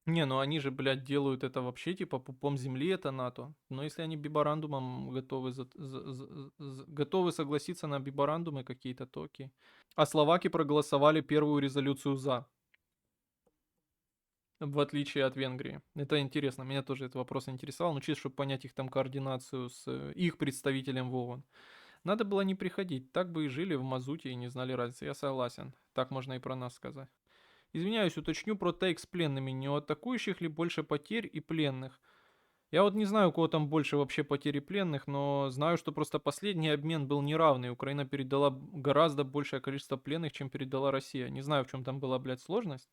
Не, ну они же, блядь, делают это вообще типа пупом земли, это НАТО. Но если они биборандумом готовы, готовы согласиться на биборандумы какие-то, то окей. А словаки проголосовали первую резолюцию за. В отличие от Венгрии. Это интересно, меня тоже этот вопрос интересовал, ну чисто, чтобы понять их там координацию с их представителем в ООН. Надо было не приходить, так бы и жили в мазуте и не знали разницы. Я согласен, так можно и про нас сказать. Извиняюсь, уточню про тейк с пленными. Не у атакующих ли больше потерь и пленных? Я вот не знаю, у кого там больше вообще потерь и пленных, но знаю, что просто последний обмен был неравный. Украина передала гораздо большее количество пленных, чем передала Россия. Не знаю, в чем там была, блядь, сложность.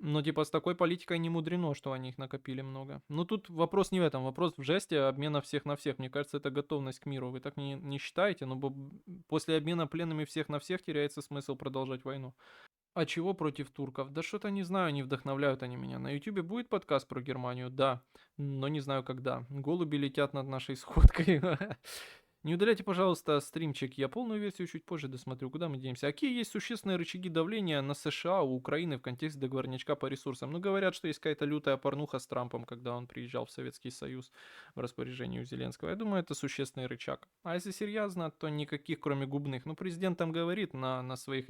Но типа с такой политикой не мудрено, что они их накопили много. Но тут вопрос не в этом, вопрос в жесте обмена всех на всех. Мне кажется, это готовность к миру. Вы так не считаете? Но после обмена пленными всех на всех теряется смысл продолжать войну. А чего против турков? Да что-то не знаю, не вдохновляют они меня. На ютубе будет подкаст про Германию? Да, но не знаю когда. Голуби летят над нашей сходкой. Не удаляйте, пожалуйста, стримчик. Я полную версию чуть позже досмотрю. Куда мы денемся? А какие есть существенные рычаги давления на США у Украины в контексте договорнячка по ресурсам? Ну, говорят, что есть какая-то лютая порнуха с Трампом, когда он приезжал в Советский Союз в распоряжении у Зеленского. Я думаю, это существенный рычаг. А если серьезно, то никаких, кроме губных. Ну, президент там говорит на своих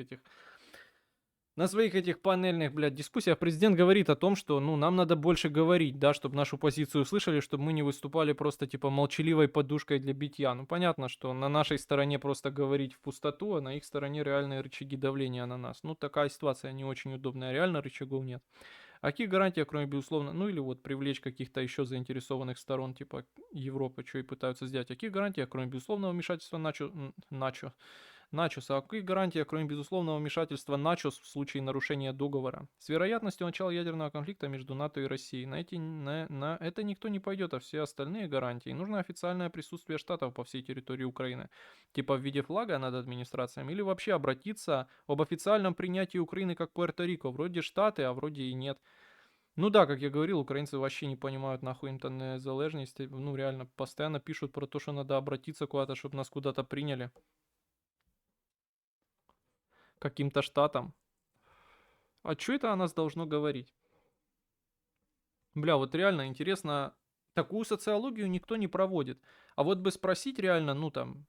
этих панельных, блядь, дискуссиях президент говорит о том, что, ну, нам надо больше говорить, да, чтобы нашу позицию услышали, чтобы мы не выступали просто, типа, молчаливой подушкой для битья. Ну, понятно, что на нашей стороне просто говорить в пустоту, а на их стороне реальные рычаги давления на нас. Ну, такая ситуация не очень удобная, реально рычагов нет. А какие гарантии, кроме, безусловно, ну, или вот привлечь каких-то еще заинтересованных сторон, типа, Европы, что и пытаются сделать. А какие гарантии, кроме безусловного вмешательства Начоса. А какие гарантии, кроме безусловного вмешательства Начос в случае нарушения договора? С вероятностью начала ядерного конфликта между НАТО и Россией. На это никто не пойдет, а все остальные гарантии. Нужно официальное присутствие штатов по всей территории Украины. Типа в виде флага над администрацией. Или вообще обратиться об официальном принятии Украины как Пуэрто-Рико. Вроде штаты, а вроде и нет. Ну да, как я говорил, украинцы вообще не понимают нахуй им-то незалежность. Ну реально, постоянно пишут про то, что надо обратиться куда-то, чтобы нас куда-то приняли. Каким-то штатам. А что это о нас должно говорить? Бля, вот реально интересно, такую социологию никто не проводит. А вот бы спросить реально, ну там,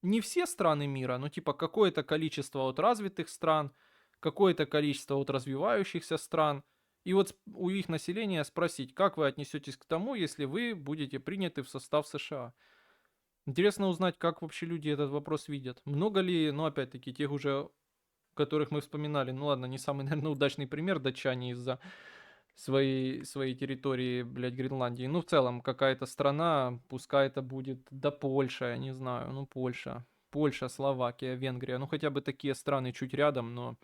не все страны мира, но типа какое-то количество от развитых стран, какое-то количество от развивающихся стран. И вот у их населения спросить, как вы отнесетесь к тому, если вы будете приняты в состав США. Интересно узнать, как вообще люди этот вопрос видят. Много ли, ну опять-таки, тех уже, которых мы вспоминали, ну ладно, не самый, наверное, удачный пример, датчане из-за своей территории, блядь, Гренландии. Ну, в целом, какая-то страна, пускай это будет, да Польша, я не знаю, ну, Польша. Польша, Словакия, Венгрия, ну, хотя бы такие страны чуть рядом, но,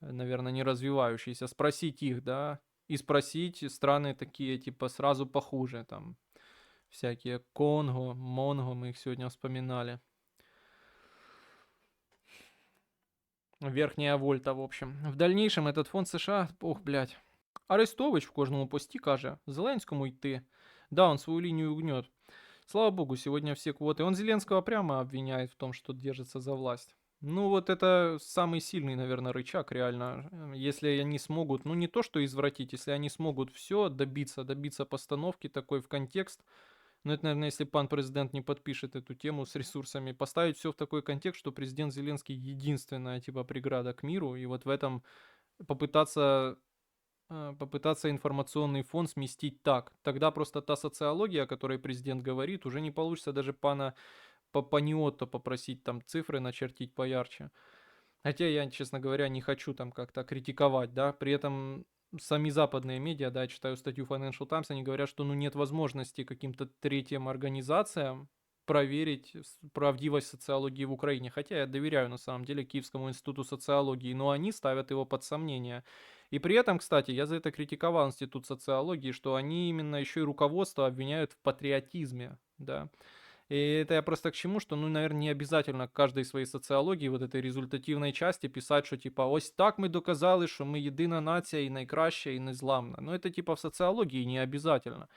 наверное, не развивающиеся. Спросить их, да, и спросить страны такие, типа, сразу похуже, там, всякие Конго, Монго, мы их сегодня вспоминали. Верхняя Вольта, в общем. В дальнейшем этот фонд США, ох, блядь, Арестович в кожному пості каже, Зеленському йти. Да, он свою линию гнет. Слава богу, сегодня все квоты. Он Зеленского прямо обвиняет в том, что держится за власть. Ну вот это самый сильный, наверное, рычаг реально. Если они смогут, ну не то что извратить, если они смогут все добиться постановки такой в контекст. Но это, наверное, если пан президент не подпишет эту тему с ресурсами, поставить все в такой контекст, что президент Зеленский единственная типа преграда к миру, и вот в этом попытаться информационный фон сместить так. Тогда просто та социология, о которой президент говорит, уже не получится даже пана Папаниотто попросить там цифры начертить поярче. Хотя я, честно говоря, не хочу там как-то критиковать, да, при этом сами западные медиа, да, я читаю статью Financial Times, они говорят, что ну нет возможности каким-то третьим организациям проверить правдивость социологии в Украине. Хотя я доверяю на самом деле Киевскому институту социологии, но они ставят его под сомнение. И при этом, кстати, я за это критиковал институт социологии, что они именно еще и руководство обвиняют в патриотизме, да. И это я просто к чему, что, ну, наверное, не обязательно к каждой своей соціології, вот этой результативной части писать, что типа ось так ми доказали, що ми єдина нація і найкраща, і незламна. Ну, это типа в социологии не обязательно.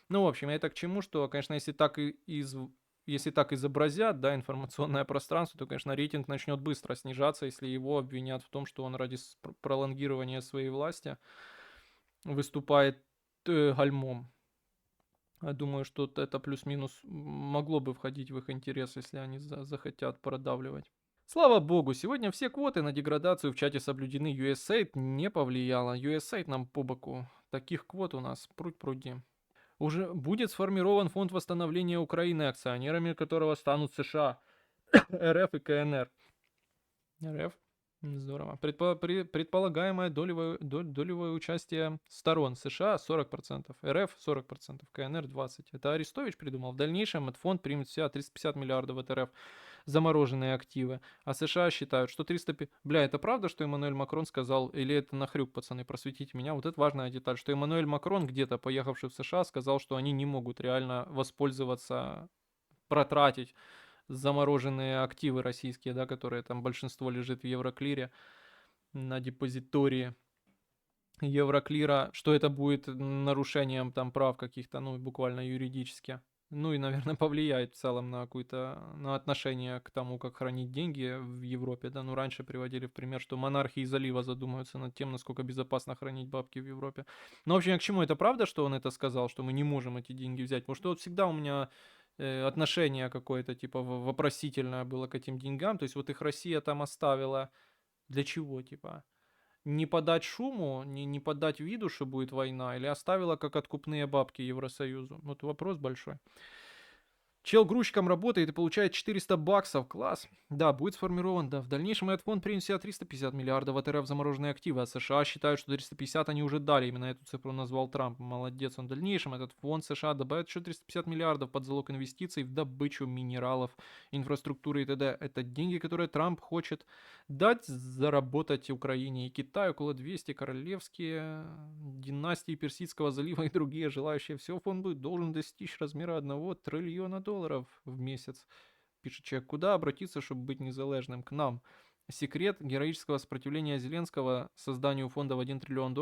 Ну, в общем, я это к чему, что, конечно, если так изобразят, да, информационное пространство, то, конечно, рейтинг начнет быстро снижаться, если его обвинят в том, что он ради пролонгирования своей власти выступает гальмом. Думаю, что это плюс-минус могло бы входить в их интерес, если они захотят продавливать. Слава богу, сегодня все квоты на деградацию в чате соблюдены. USAID не повлияло. USAID нам по боку. Таких квот у нас пруд-пруди. Уже будет сформирован фонд восстановления Украины, акционерами которого станут США, РФ и КНР. РФ? Здорово. Предполагаемое долевое участие сторон: США 40%, РФ 40%, КНР 20%. Это Арестович придумал. В дальнейшем этот фонд примет в себя 350 миллиардов от РФ замороженные активы, а США считают, что 300... Бля, это правда, что Эммануэль Макрон сказал, или это нахрюк, пацаны, просветите меня? Вот это важная деталь, что Эммануэль Макрон, где-то поехавший в США, сказал, что они не могут реально воспользоваться, протратить замороженные активы российские, да, которые там большинство лежит в Евроклире на депозитории Евроклира, что это будет нарушением там прав каких-то, ну, буквально юридически. Ну и, наверное, повлияет в целом на какое-то, на отношение к тому, как хранить деньги в Европе, да. Ну, раньше приводили в пример, что монархи из залива задумаются над тем, насколько безопасно хранить бабки в Европе. Но, в общем, к чему это правда, что он это сказал, что мы не можем эти деньги взять? Потому что вот всегда у меня отношение какое-то, типа, вопросительное было к этим деньгам. То есть вот их Россия там оставила. Для чего, типа? Не подать шуму, не подать виду, что будет война, или оставила как откупные бабки Евросоюзу? Вот вопрос большой. Чел грузчиком работает и получает 400 баксов. Класс. Да, будет сформирован, да. В дальнейшем этот фонд примет в себя 350 миллиардов от РФ замороженные активы, а США считают, что 350 они уже дали. Именно эту цифру назвал Трамп. Молодец. Он в дальнейшем этот фонд США добавит еще 350 миллиардов под залог инвестиций в добычу минералов, инфраструктуры и т.д. Это деньги, которые Трамп хочет дать заработать Украине и Китаю. Около 200 королевские династии Персидского залива и другие желающие. Всего фонд будет должен достичь размера 1 триллиона долларов в месяц. Пишет человек, куда обратиться, чтобы быть незалежным? К нам. Секрет героического сопротивления Зеленского созданию фонда в 1 триллион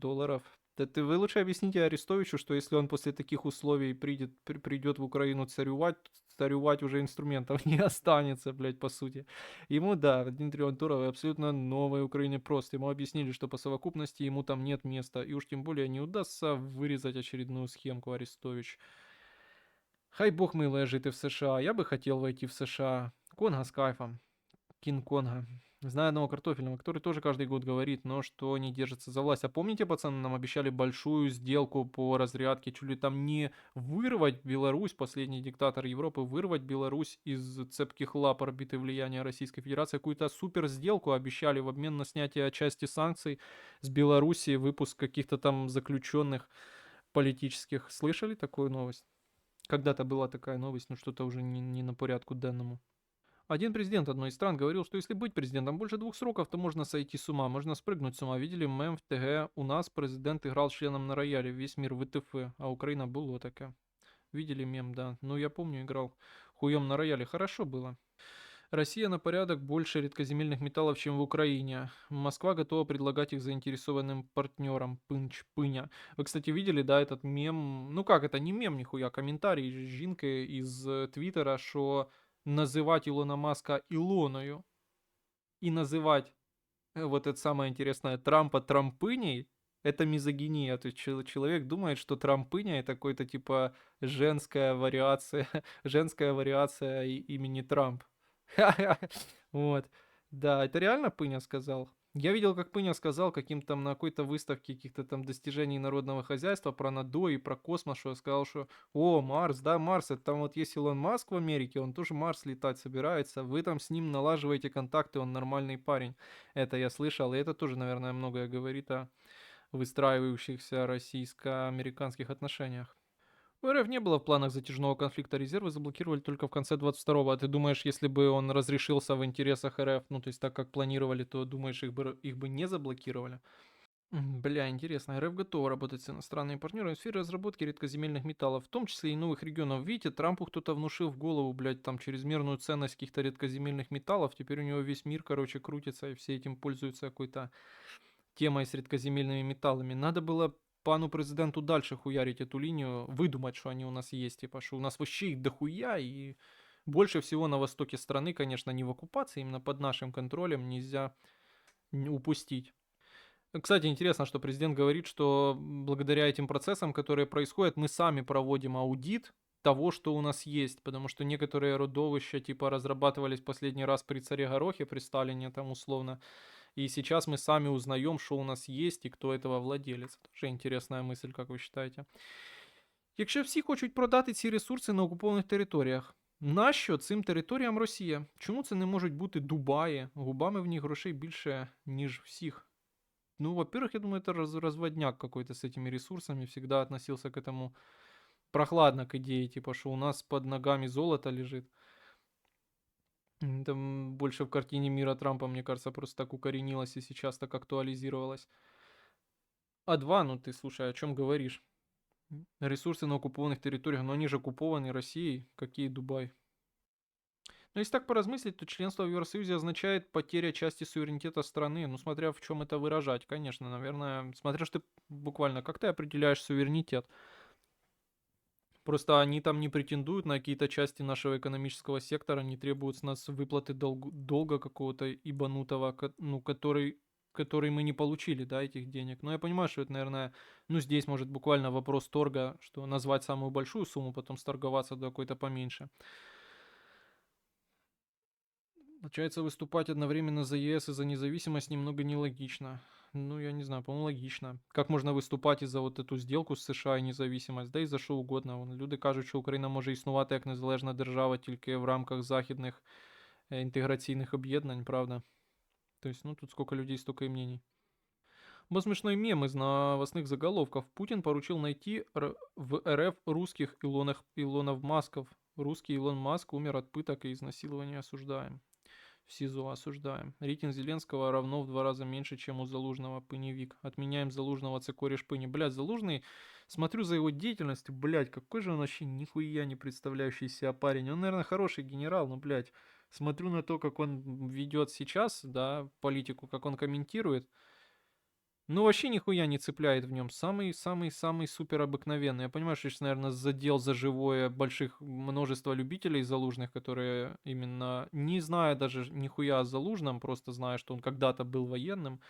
долларов. Да вы лучше объясните Арестовичу, что если он после таких условий придет в Украину царювать уже инструментов не останется, блядь, по сути. Ему, да, 1 триллион долларов абсолютно новой Украине просто. Ему объяснили, что по совокупности ему там нет места. И уж тем более не удастся вырезать очередную схемку Арестович. Хай бог милує жити в США. Я бы хотел войти в США. Конго с кайфом. Кинг-Конга. Знаю одного картофельного, который тоже каждый год говорит, но что не держится за власть. А помните, пацаны, нам обещали большую сделку по разрядке, чуть ли там не вырвать Беларусь, последний диктатор Европы, вырвать Беларусь из цепких лап орбиты влияния Российской Федерации. Какую-то супер сделку обещали в обмен на снятие части санкций с Беларуси, выпуск каких-то там заключенных политических. Слышали такую новость? Когда-то была такая новость, но что-то уже не на порядку данному. Один президент одной из стран говорил, что если быть президентом больше 2 сроков, то можно сойти с ума, можно спрыгнуть с ума. Видели мем в ТГ? У нас президент играл членом на рояле, весь мир ВТФ, а Украина было такая. Видели мем, да. Ну, я помню, играл хуем на рояле. Хорошо было. Россия на порядок больше редкоземельных металлов, чем в Украине. Москва готова предлагать их заинтересованным партнерам. Пынч, пыня. Вы, кстати, видели, да, этот мем? Ну как, это не мем нихуя, комментарий жінки из Твиттера, что называть Илона Маска Илоною и называть вот это самое интересное Трампа Трампыней, это мизогиния. То есть человек думает, что Трампыня это какой-то типа женская вариация имени Трамп. Вот. Да, это реально Пыня сказал. Я видел, как Пыня сказал каким-то на какой-то выставке каких-то там достижений народного хозяйства про НАДО и про космос, что сказал, что «О, Марс, да, Марс, это там вот есть Илон Маск в Америке, он тоже Марс летать собирается, вы там с ним налаживаете контакты, он нормальный парень». Это я слышал, и это тоже, наверное, многое говорит о выстраивающихся российско-американских отношениях. У РФ не было в планах затяжного конфликта, резервы заблокировали только в конце 22-го. А ты думаешь, если бы он разрешился в интересах РФ, ну то есть так, как планировали, то думаешь, их бы не заблокировали? Бля, интересно. РФ готова работать с иностранными партнерами в сфере разработки редкоземельных металлов, в том числе и новых регионов. Видите, Трампу кто-то внушил в голову, блядь, там чрезмерную ценность каких-то редкоземельных металлов. Теперь у него весь мир, короче, крутится, и все этим пользуются какой-то темой с редкоземельными металлами. Надо было пану президенту дальше хуярить эту линию, выдумать, что они у нас есть, типа, что у нас вообще их дохуя, и больше всего на востоке страны, конечно, не в оккупации, именно под нашим контролем нельзя упустить. Кстати, интересно, что президент говорит, что благодаря этим процессам, которые происходят, мы сами проводим аудит того, что у нас есть, потому что некоторые родовища типа разрабатывались последний раз при царе Горохе, при Сталине там условно, и сейчас мы сами узнаем, что у нас есть и кто этого владелец. Тоже интересная мысль, как вы считаете. Якщо всі хочуть продати ці ресурси на окупованих територіях, нащо цим територіям Росія? Чому це не можуть бути Дубаї? Губами в них грошей більше, ніж всіх. Ну, во-первых, я думаю, это разводняк какой-то с этими ресурсами. Всегда относился к этому прохладно, к идее, типа, что у нас под ногами золото лежит. Там больше в картине мира Трампа, мне кажется, просто так укоренилось и сейчас так актуализировалось. А два, ну ты слушай, о чем говоришь? Ресурсы на оккупованных территориях, но они же оккупированы Россией. Какие Дубай? Но если так поразмыслить, то членство в Евросоюзе означает потеря части суверенитета страны. Ну, смотря в чем это выражать, конечно, наверное. Смотря что ты буквально, как ты определяешь суверенитет. Просто они там не претендуют на какие-то части нашего экономического сектора, не требуют с нас выплаты долга какого-то ибанутого, ну, который мы не получили, да, этих денег. Но я понимаю, что это, наверное, ну, здесь может буквально вопрос торга, что назвать самую большую сумму, потом сторговаться до какой-то поменьше. Получается, выступать одновременно за ЕС и за независимость немного нелогично. Ну, я не знаю, по-моему, логично. Как можно виступати за вот эту сделку з США і незалежність, да і за що угодно. Вон, люди кажуть, що Україна може існувати як незалежна держава тільки в рамках західних інтеграційних об'єднань, правда? Тобто, ну, тут сколько людей, столько и мнений. Был смешной мем из новостных заголовков. Путин поручил найти в РФ русских Илонов Масков. Русский Илон Маск умер от пыток и изнасилования, осуждаем. В СИЗО осуждаем. Рейтинг Зеленского равно в 2 раза меньше, чем у Залужного. Пыневик. Отменяем Залужного, цикориш пыни. Блядь, Залужный, смотрю за его деятельностью, блядь, какой же он вообще нихуя не представляющий себя парень. Он, наверное, хороший генерал, но, блядь, смотрю на то, как он ведет сейчас, да, политику, как он комментирует. Ну, вообще нихуя не цепляет в нем. Самый-самый-самый супер обыкновенный. Я понимаю, что сейчас, наверное, задел за живое больших множество любителей Залужных, которые именно, не зная даже нихуя о Залужном, просто зная, что он когда-то был военным,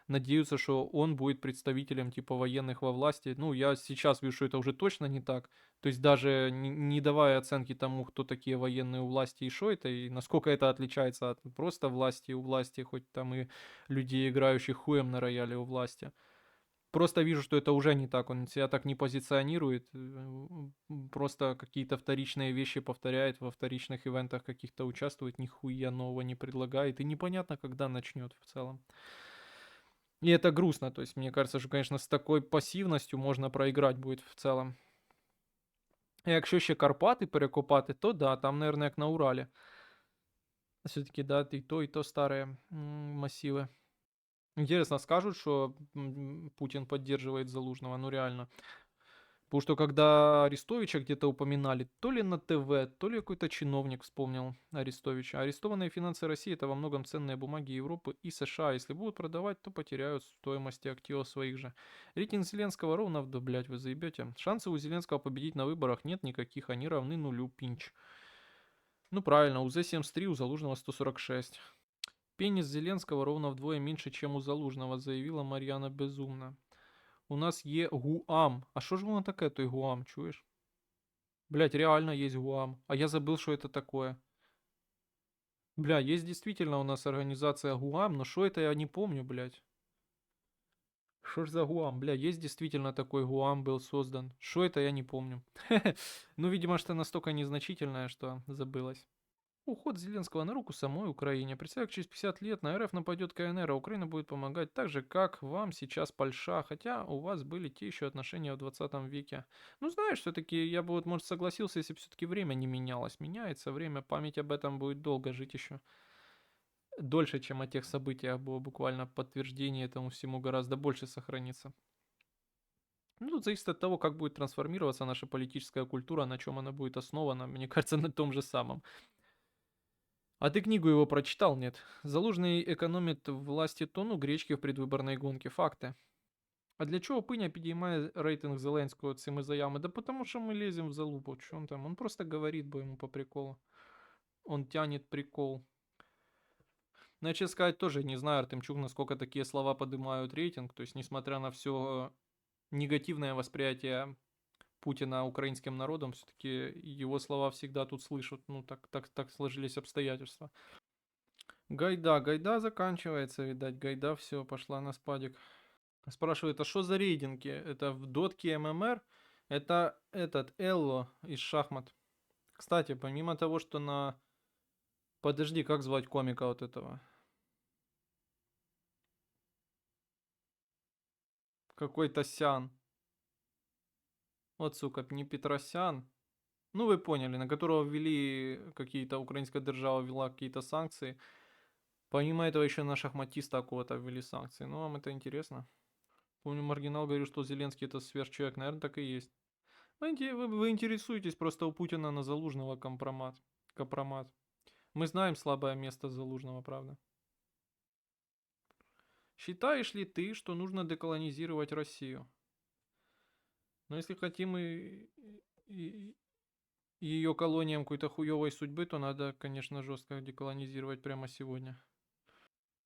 надеются, что он будет представителем типа военных во власти. Ну, я сейчас вижу, что это уже точно не так. То есть даже не давая оценки тому, кто такие военные у власти и что это, и насколько это отличается от просто власти у власти, хоть там и людей, играющих хуем на рояле у власти. Просто вижу, что это уже не так, он себя так не позиционирует, просто какие-то вторичные вещи повторяет, во вторичных ивентах каких-то участвует, нихуя нового не предлагает, и непонятно, когда начнет в целом. И это грустно, то есть мне кажется, что, конечно, с такой пассивностью можно проиграть будет в целом. Якщо ще Карпати перекопати, то да, там, наверное, як на Урале. Все-таки, да, и то старые массивы. Интересно, скажут, что Путин поддерживает Залужного, ну реально. Потому что когда Арестовича где-то упоминали, то ли на ТВ, то ли какой-то чиновник вспомнил Арестовича. Арестованные финансы России — это во многом ценные бумаги Европы и США. Если будут продавать, то потеряют стоимости активов своих же. Рейтинг Зеленского ровно в... Да, блядь, вы заебете. Шансы у Зеленского победить на выборах нет никаких, они равны нулю, пинч. Ну правильно, у З-73, у Залужного 146. Пенис Зеленского ровно вдвое меньше, чем у Залужного, заявила Марьяна Безумна. У нас є Гуам. А що ж воно таке, той Гуам, чуєш? Блять, реально есть Гуам. А я забыл, что это такое. Бля, есть действительно у нас организация Гуам, но что это я не помню, блять. Что ж за Гуам? Бля, есть действительно такой Гуам был создан. Что это я не помню. Ну, видимо, что настолько незначительное, что забылось. Уход Зеленского на руку самой Украине. Представь, через 50 лет на РФ нападет КНР, а Украина будет помогать так же, как вам сейчас Польша, хотя у вас были те еще отношения в 20 веке. Ну, знаешь, все-таки я бы вот, может, согласился, если бы все-таки время не менялось. Меняется время, память об этом будет долго жить еще. Дольше, чем о тех событиях было буквально подтверждение этому всему гораздо больше сохранится. Ну, тут зависит от того, как будет трансформироваться наша политическая культура, на чем она будет основана. Мне кажется, на том же самом. А ты книгу его прочитал, нет? Залужный экономит власти тонну гречки в предвыборной гонке. Факты. А для чего Пыня підіймає рейтинг Зеленського цими заявами? Да потому что мы лезем в залупу. Что он там? Он просто говорит бы ему по приколу. Он тянет прикол. Но я, честно сказать, тоже не знаю, Артемчук, насколько такие слова поднимают рейтинг. То есть, несмотря на все негативное восприятие Путина украинским народом, все-таки его слова всегда тут слышат. Ну, так сложились обстоятельства. Гайда заканчивается, видать. Гайда все, пошла на спадик. Спрашивает, а что за рейтинги? Это в дотке ММР? Это этот Элло из шахмат. Кстати, помимо того, что на... Подожди, как звать комика вот этого? Какой-то Сян. Вот, сука, не Петросян. Ну, вы поняли, на которого ввели какие-то, украинская держава ввела какие-то санкции. Помимо этого еще на шахматиста какого-то ввели санкции. Ну, вам это интересно? Помню, Маргинал говорил, что Зеленский это сверхчеловек. Наверное, так и есть. Вы интересуетесь, просто у Путина на Залужного компромат. Компромат. Мы знаем слабое место Залужного, правда? Считаешь ли ты, что нужно деколонизировать Россию? Но если хотим и ее колониям какой-то хуевой судьбы, то надо, конечно, жестко деколонизировать прямо сегодня.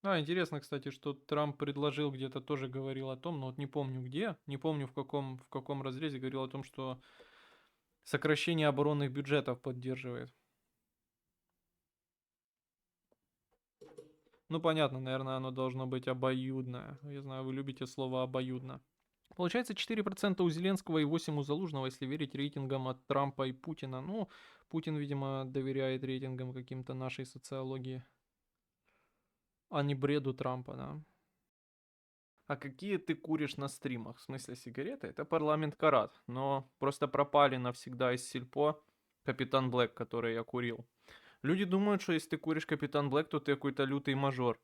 А, интересно, кстати, что Трамп предложил, где-то тоже говорил о том, но вот не помню где, не помню в каком разрезе, говорил о том, что сокращение оборонных бюджетов поддерживает. Ну, понятно, наверное, оно должно быть обоюдное. Я знаю, вы любите слово «обоюдно». Получается 4% у Зеленского и 8% у Залужного, если верить рейтингам от Трампа и Путина. Ну, Путин, видимо, доверяет рейтингам каким-то нашей социологии, а не бреду Трампа, да. А какие ты куришь на стримах? В смысле сигареты? Это парламент Карат, но просто пропали навсегда из сельпо Капитан Блэк, который я курил. Люди думают, что если ты куришь Капитан Блэк, то ты какой-то лютый мажор.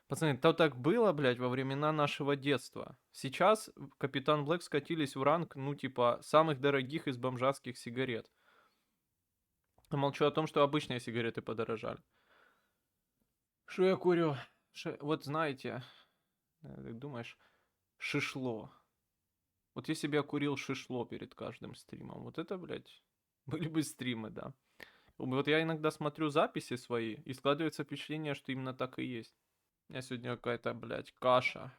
Пацаны, то так было, блядь, во времена нашего детства. Сейчас Капитан Блэк скатились в ранг, ну, типа, самых дорогих из бомжатских сигарет. Я молчу о том, что обычные сигареты подорожали. Что я курю? Вот знаете, ты думаешь, шишло. Вот если бы я курил шишло перед каждым стримом, вот это, блядь, были бы стримы, да. Вот я иногда смотрю записи свои, и складывается впечатление, что именно так и есть. У меня сегодня какая-то, блядь, каша.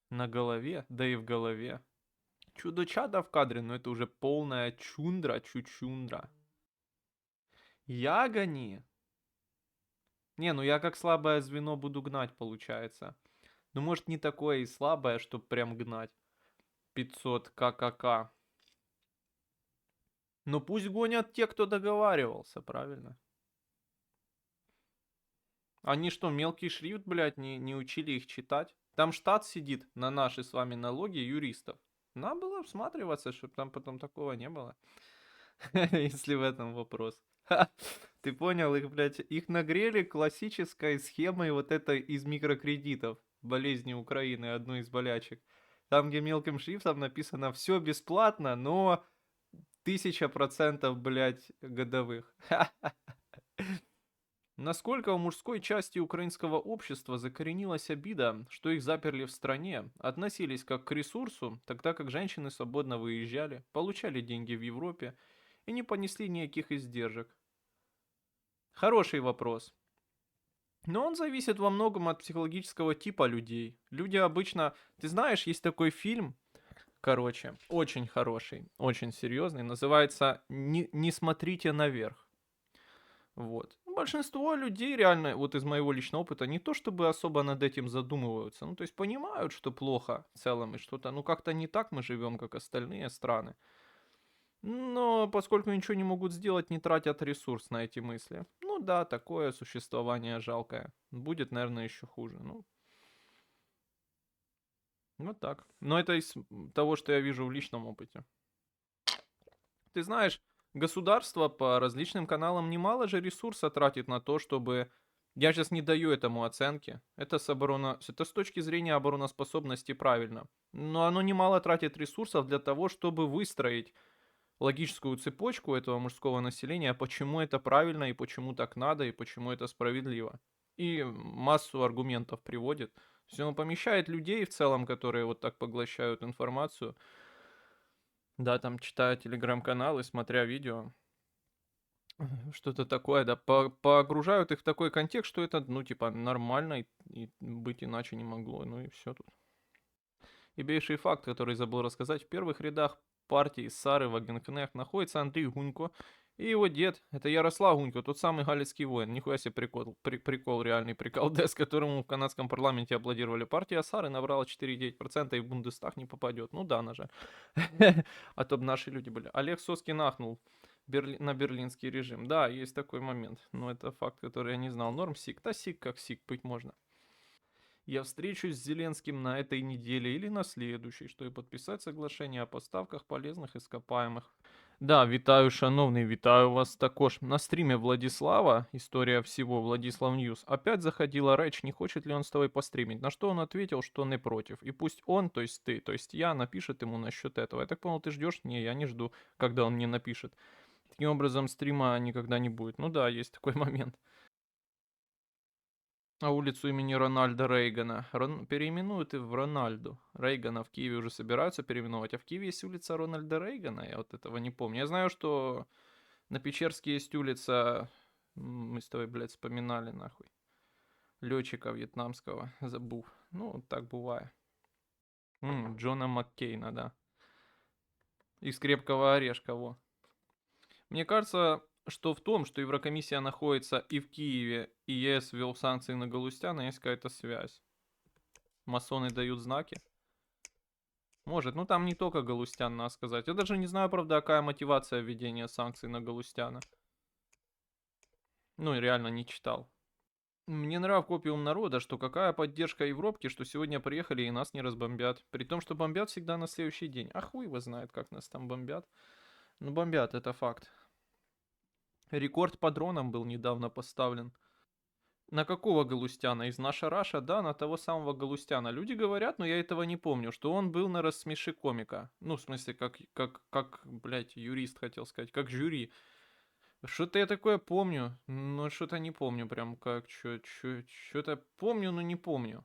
На голове, да и в голове. Чудо-чудо в кадре, но это уже полная чундра, чучундра. Я гони. Не, ну я как слабое звено буду гнать, получается. Ну, может, не такое и слабое, чтобы прям гнать. 500 ККК. Но пусть гонят те, кто договаривался, правильно? Они что, мелкий шрифт, блядь, не учили их читать? Там штат сидит на наши с вами налоги юристов. Надо было всматриваться, чтобы там потом такого не было. Если в этом вопрос. Ты понял, их, блядь, их нагрели классической схемой вот этой из микрокредитов. Болезни Украины, одной из болячек. Там, где мелким шрифтом написано все бесплатно, но 1000%, блядь, годовых. Насколько в мужской части украинского общества закоренилась обида, что их заперли в стране, относились как к ресурсу, тогда как женщины свободно выезжали, получали деньги в Европе и не понесли никаких издержек? Хороший вопрос. Но он зависит во многом от психологического типа людей. Люди обычно... Ты знаешь, есть такой фильм, короче, очень хороший, очень серьезный, называется «Не смотрите наверх». Вот. Большинство людей реально, вот из моего личного опыта, не то чтобы особо над этим задумываются. Ну, то есть понимают, что плохо в целом и что-то, ну, как-то не так мы живем, как остальные страны. Но поскольку ничего не могут сделать, не тратят ресурс на эти мысли. Ну да, такое существование жалкое. Будет, наверное, еще хуже. Ну, вот так. Но это из того, что я вижу в личном опыте. Ты знаешь, государство по различным каналам немало же ресурса тратит на то, чтобы... Я сейчас не даю этому оценки. Это с точки зрения обороноспособности правильно. Но оно немало тратит ресурсов для того, чтобы выстроить логическую цепочку этого мужского населения, почему это правильно и почему так надо и почему это справедливо. И массу аргументов приводит. То есть он помещает людей в целом, которые вот так поглощают информацию. Да, там читая телеграм-каналы, смотря видео, что-то такое, да, погружают их в такой контекст, что это, ну, типа, нормально и быть иначе не могло. Ну и все тут. Ибейший факт, который забыл рассказать, в первых рядах партии Сары Вагенкнехт находится Андрей Гунько и его дед, это Ярослав Гунько, тот самый галицкий воин. Нихуя себе прикол, реальный прикол, с которому в канадском парламенте аплодировали. Партия Сары набрала 4,9% и в Бундестаг не попадет. Ну да, она же. А то бы наши люди были. Олег Соскин ахнул на берлинский режим. Да, есть такой момент. Но это факт, который я не знал. Норм сик. Да сик как сик быть можно. Я встречусь с Зеленским на этой неделе или на следующей, чтобы подписать соглашение о поставках полезных ископаемых. Да, вітаю, шановний, вітаю вас також. На стриме Владислава, история всего, Владислав Ньюс, опять заходила речь, не хочет ли он с тобой постримить, на что он ответил, что не против. И пусть он, то есть ты, то есть я, напишет ему насчет этого. Я так понял, ты ждешь? Не, я не жду, когда он мне напишет. Таким образом, стрима никогда не будет. Ну да, есть такой момент. А улицу имени Рональда Рейгана переименуют и в Рональду. Рейгана в Киеве уже собираются переименовать, а в Киеве есть улица Рональда Рейгана, я вот этого не помню. Я знаю, что на Печерске есть улица, мы с тобой, блядь, вспоминали нахуй, летчика вьетнамского, забыл. Ну, так бывает. Джона Маккейна, да. Из «Крепкого орешка», во. Мне кажется, что в том, что Еврокомиссия находится и в Киеве, и ЕС ввел санкции на Галустяна, есть какая-то связь. Масоны дают знаки. Может, ну там не только Галустян, надо сказать. Я даже не знаю, правда, какая мотивация введения санкций на Галустяна. Ну и реально не читал. Мне нрав копиум народа, что какая поддержка Европки, что сегодня приехали и нас не разбомбят. При том, что бомбят всегда на следующий день. А хуй его знает, как нас там бомбят. Ну бомбят, это факт. Рекорд по дронам был недавно поставлен. На какого Галустяна? Из Наша Раша? Да, на того самого Галустяна. Люди говорят, но я этого не помню, что он был на рассмеши комика. Ну, в смысле, блядь, юрист хотел сказать, как жюри. Что-то я такое помню, но что-то не помню прям как, что-то помню, но не помню.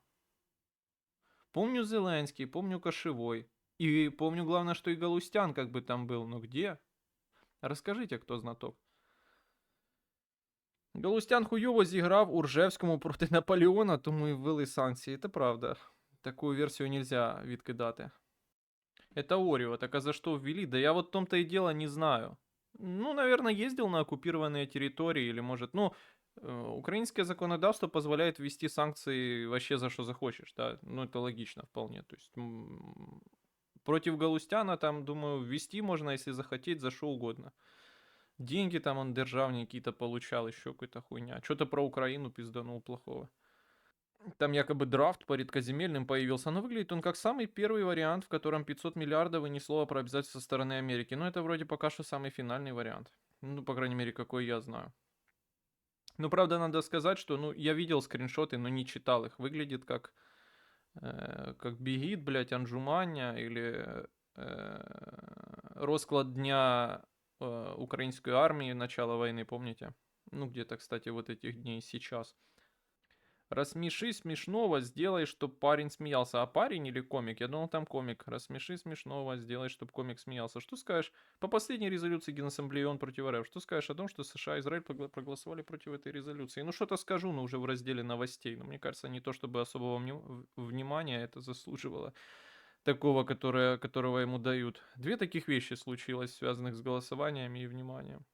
Помню Зеленский, помню Кошевой. И помню, главное, что и Галустян как бы там был, но где? Расскажите, кто знаток. Галустян хуйово зіграв у Ржевському проти Наполеона, тому і ввели санкції, це правда. Такую версию нельзя відкидати. Это Орео, так а за что ввели? Да я вот в том-то и дело не знаю. Ну, наверное, ездил на оккупированные территории или может, ну, украинское законодавство позволяет ввести санкции вообще за что захочешь, да, ну, это логично вполне, то есть против Галустяна там, думаю, ввести можно, если захотеть, за что угодно. Деньги там он державные какие-то получал, еще какая-то хуйня. Что-то про Украину пизданул плохого. Там якобы драфт по редкоземельным появился, но выглядит он как самый первый вариант, в котором 500 миллиардов и ни слова про обязательства со стороны Америки. Но это вроде пока что самый финальный вариант. Ну, по крайней мере, какой я знаю. Ну, правда, надо сказать, что, ну, я видел скриншоты, но не читал их. Выглядит как Бегит, блядь, Анжумания или расклад дня украинской армии, начала войны, помните? Ну, где-то, кстати, вот этих дней сейчас. Рассмеши смешного, сделай, чтоб парень смеялся. А парень или комик? Я думал, там комик. Рассмеши смешного, сделай, чтоб комик смеялся. Что скажешь? По последней резолюции Генассамблеи ООН против РФ. Что скажешь о том, что США и Израиль проголосовали против этой резолюции? Ну, что-то скажу, но уже в разделе новостей. Но мне кажется, не то, чтобы особого внимания это заслуживало. Такого, которого ему дают. Две таких вещи случилось, связанных с голосованиями и вниманием.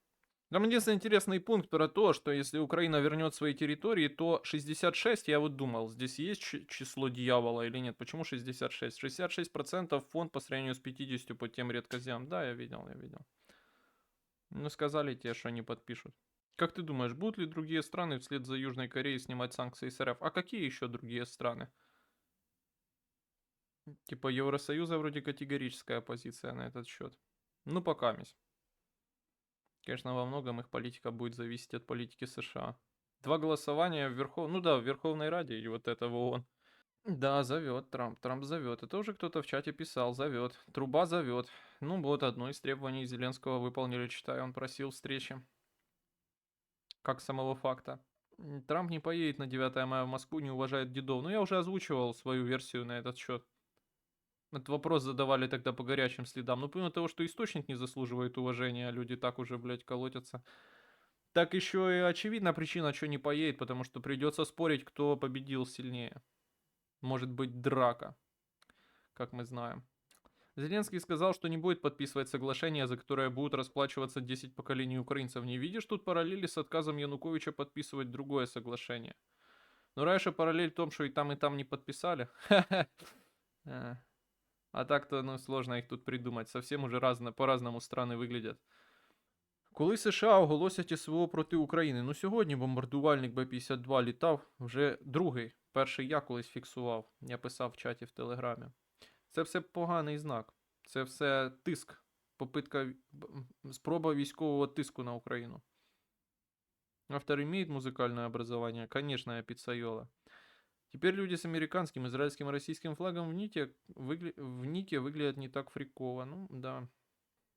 Там единственный интересный пункт про то, что если Украина вернет свои территории, то 66, я вот думал, здесь есть число дьявола или нет. Почему 66? 66% фонд по сравнению с 50 по тем редкоземам. Да, я видел. Ну, сказали те, что они подпишут. Как ты думаешь, будут ли другие страны вслед за Южной Кореей снимать санкции с РФ? А какие еще другие страны? Типа Евросоюза вроде категорическая позиция на этот счет. Ну, пока мись. Конечно, во многом их политика будет зависеть от политики США. Два голосования в Верховной Раде и вот этого ООН. Да, зовет Трамп. Трамп зовет. Это уже кто-то в чате писал. Зовет. Труба зовет. Ну вот, одно из требований Зеленского выполнили, читаю. Он просил встречи. Как самого факта. Трамп не поедет на 9 мая в Москву, не уважает дедов. Ну, я уже озвучивал свою версию на этот счет. Этот вопрос задавали тогда по горячим следам. Ну, помимо того, что источник не заслуживает уважения, а люди так уже, блядь, колотятся. Так еще и очевидна причина, что не поедет, потому что придется спорить, кто победил сильнее. Может быть, драка, как мы знаем. Зеленский сказал, что не будет подписывать соглашение, за которое будут расплачиваться 10 поколений украинцев. Не видишь тут параллели с отказом Януковича подписывать другое соглашение? Но раньше параллель в том, что и там не подписали. А так-то, ну, сложно их тут придумать. Совсем уже по-разному страны выглядят. Коли США оголосять СВО проти України? Ну сьогодні бомбардувальник Б-52 літав, вже другий. Перший я колись фіксував. Я писав в чаті в Телеграмі. Це все поганий знак. Це все тиск. Спроба військового тиску на Україну. Автор имеет музыкальное образование? Конечно, я пиццайола. Теперь люди с американским, израильским и российским флагом в нике выглядят не так фриково. Ну, да.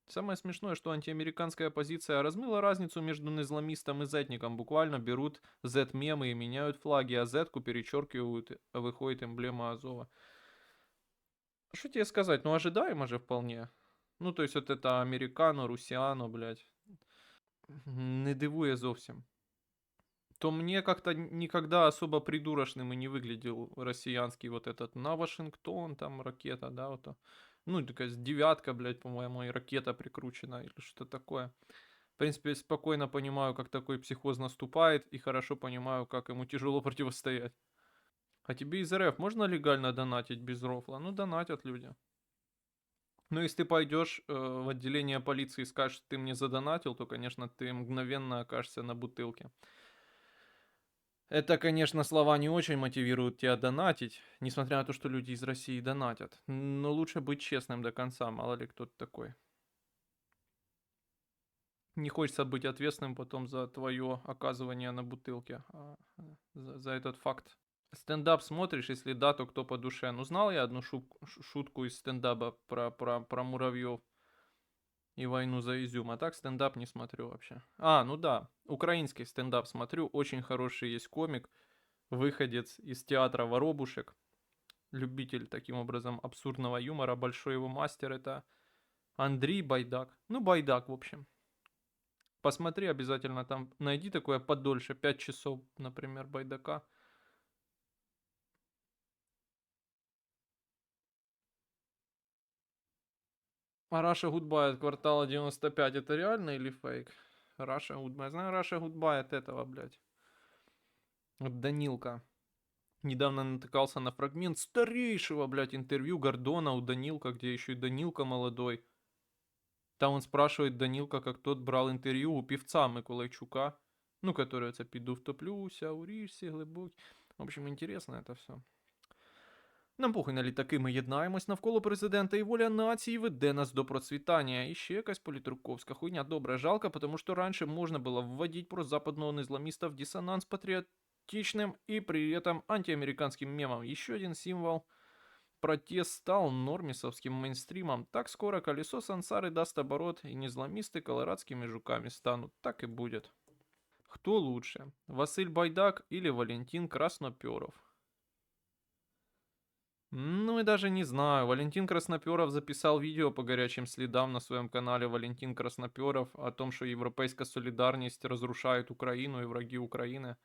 Самое смешное, что антиамериканская оппозиция размыла разницу между незламистом и зетником. Буквально берут Z-мемы и меняют флаги, а Z-ку перечеркивают, а выходит эмблема Азова. Что тебе сказать? Ну, ожидаемо же вполне. Ну, то есть вот это американо, русиано, блядь. Не дивує зовсім. То мне как-то никогда особо придурочным и не выглядел россиянский вот этот на Вашингтон, там ракета, да, вот. Ну, такая девятка, блядь, по-моему, и ракета прикручена или что такое. В принципе, спокойно понимаю, как такой психоз наступает, и хорошо понимаю, как ему тяжело противостоять. А тебе из РФ можно легально донатить без рофла? Ну, донатят люди. Но если ты пойдешь в отделение полиции и скажешь, что ты мне задонатил, то, конечно, ты мгновенно окажешься на бутылке. Это, конечно, слова не очень мотивируют тебя донатить, несмотря на то, что люди из России донатят. Но лучше быть честным до конца, мало ли кто-то такой. Не хочется быть ответственным потом за твое оказывание на бутылке, за этот факт. Стендап смотришь, если да, то кто по душе. Ну, знал я одну шутку из стендапа про муравьев и войну за изюм, а так стендап не смотрю вообще. Ну да, украинский стендап смотрю, очень хороший есть комик, выходец из театра Воробушек, любитель таким образом абсурдного юмора, большой его мастер это Андрей Байдак. Ну, Байдак, в общем. Посмотри обязательно там, найди такое подольше, 5 часов, например, Байдака. А Раша Гудбай от квартала 95 это реально или фейк? Раша Гудбай. Знаю, Раша Гудбай от этого, блядь. От Данилка. Недавно натыкался на фрагмент старейшего, блядь, интервью Гордона у Данилка, где еще и Данилка молодой. Там он спрашивает Данилка, как тот брал интервью у певца Миколайчука. Ну, который це піду втоплюся, у річці глибокій. В общем, интересно это все. Нам похуй на літаки, ми єднаємось навколо президента, і воля нації веде нас до процвітання. І ще якась політруковська хуйня. Добре, жалко, потому что раньше можно было вводить прозападного изламиста в диссонанс патриотичным и при этом антиамериканским мемом. Еще один символ. Протест стал нормисовским мейнстримом. Так скоро колесо сансары даст оборот, и незламисты колорадскими жуками станут. Так и будет. Кто лучше? Василь Байдак или Валентин Красноперов? Ну и даже не знаю. Валентин Красноперов записал видео по горячим следам на своем канале Валентин Красноперов о том, что европейская солидарность разрушает Украину и враги Украины.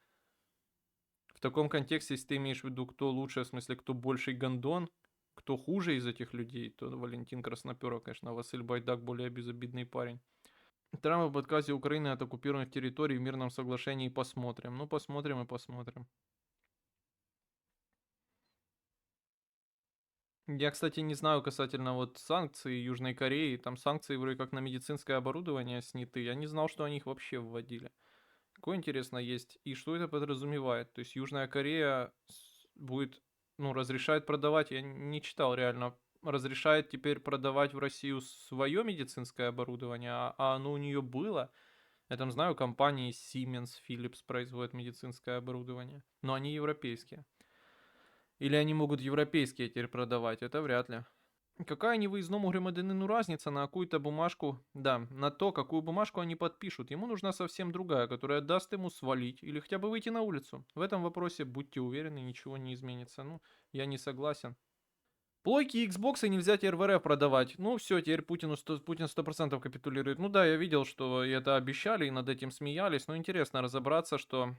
В таком контексте, если ты имеешь в виду, кто лучше, в смысле, кто больший гондон, кто хуже из этих людей, то Валентин Красноперов, конечно, а Василь Байдак более безобидный парень. Трамп об отказе Украины от оккупированных территорий в мирном соглашении посмотрим. Ну, посмотрим и посмотрим. Я, кстати, не знаю касательно вот санкций Южной Кореи. Там санкции вроде как на медицинское оборудование сняты. Я не знал, что они их вообще вводили. Какое интересно есть. И что это подразумевает? То есть Южная Корея будет, ну, разрешает продавать, я не читал реально, разрешает теперь продавать в Россию свое медицинское оборудование, а оно у нее было. Я там знаю, компании Siemens, Philips производят медицинское оборудование, но они европейские. Или они могут европейские теперь продавать, это вряд ли. Какая невыездному громадянину разница на какую-то бумажку, да, на то, какую бумажку они подпишут. Ему нужна совсем другая, которая даст ему свалить или хотя бы выйти на улицу. В этом вопросе, будьте уверены, ничего не изменится. Ну, я не согласен. Плойки и Xbox нельзя теперь в РФ продавать. Ну все, теперь Путин 100% капитулирует. Ну да, я видел, что это обещали и над этим смеялись. Но интересно разобраться, что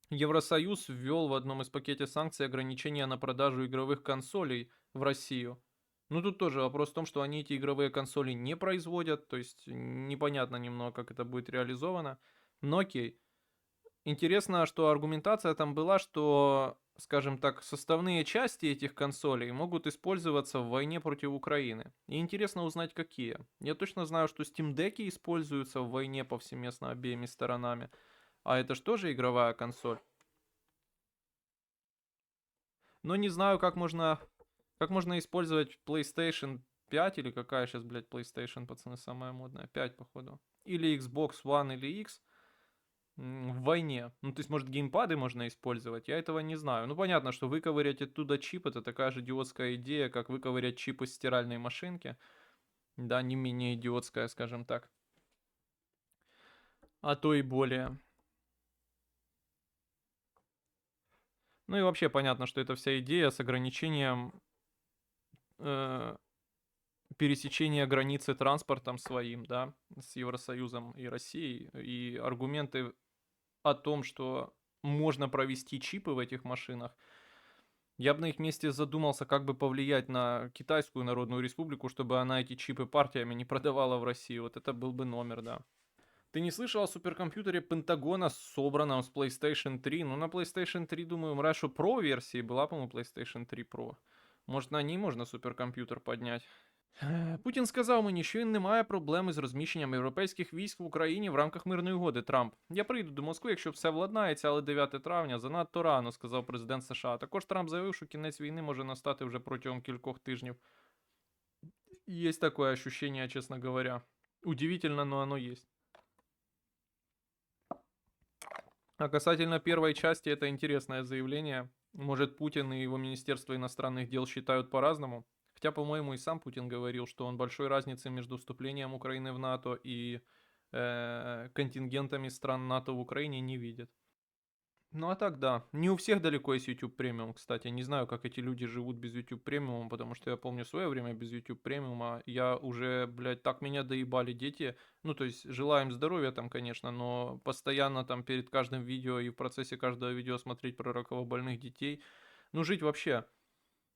Евросоюз ввел в одном из пакетов санкций ограничения на продажу игровых консолей в Россию. Ну тут тоже вопрос в том, что они эти игровые консоли не производят, то есть непонятно немного, как это будет реализовано. Но окей. Интересно, что аргументация там была, что, скажем так, составные части этих консолей могут использоваться в войне против Украины. И интересно узнать, какие. Я точно знаю, что Steam Deck используются в войне повсеместно обеими сторонами. А это же тоже игровая консоль. Но не знаю, как можно использовать PlayStation 5 или какая сейчас, блядь, PlayStation, пацаны, самая модная. 5, походу. Или Xbox One или X в войне. Ну, то есть, может, геймпады можно использовать? Я этого не знаю. Ну, понятно, что выковырять оттуда чип — это такая же идиотская идея, как выковырять чип из стиральной машинки. Да, не менее идиотская, скажем так. А то и более. Ну и вообще понятно, что эта вся идея с ограничением э, пересечения границы транспортом своим, да, с Евросоюзом и Россией, и аргументы о том, что можно провести чипы в этих машинах, я бы на их месте задумался, как бы повлиять на Китайскую Народную Республику, чтобы она эти чипы партиями не продавала в Россию. Вот это был бы номер, да. Ты не слышал о суперкомпьютере Пентагона, собранном с PlayStation 3? Ну, на PlayStation 3, думаю, раньше Pro версии была, по-моему, PlayStation 3 Pro. Может, на ній можна суперкомп'ютер підняти. Путін сказав мені, що він не має проблеми з розміщенням європейських військ в Україні в рамках мирної угоди. Трамп. Я прийду до Москви, якщо все владнається, але 9 травня занадто рано, сказав президент США. Також Трамп заявив, що кінець війни може настати вже протягом кількох тижнів. Є таке ощущение, чесно говоря. Удивительно, но оно есть. А касательно первой части, это интересное заявление. Может, Путин и его Министерство иностранных дел считают по-разному? Хотя, по-моему, и сам Путин говорил, что он большой разницы между вступлением Украины в НАТО и контингентами стран НАТО в Украине не видит. Ну а так да. Не у всех далеко есть YouTube премиум, кстати. Не знаю, как эти люди живут без YouTube премиума, потому что я помню свое время без YouTube премиума. Я уже, блядь, так меня доебали дети. Ну, то есть, желаем здоровья там, конечно, но постоянно там перед каждым видео и в процессе каждого видео смотреть про раково больных детей. Ну, жить вообще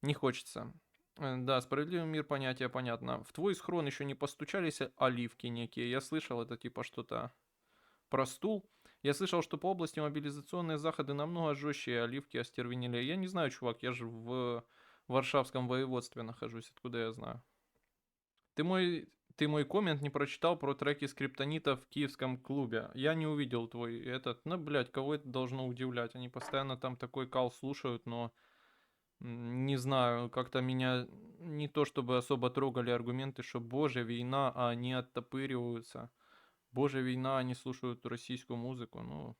не хочется. Да, справедливый мир понятие понятно. В твой схрон еще не постучались оливки некие. Я слышал это типа что-то про стул. Я слышал, что по области мобилизационные заходы намного жестче, и оливки остервенели. Я не знаю, чувак, я же в Варшавском воеводстве нахожусь, откуда я знаю. Ты мой, ты мой коммент не прочитал про треки скриптонита в киевском клубе. Я не увидел твой этот. Ну, блядь, кого это должно удивлять? Они постоянно там такой кал слушают, но не знаю, как-то меня не то чтобы особо трогали аргументы, что боже, война, а они оттопыриваются. Боже, война, они слушают российскую музыку. Ну,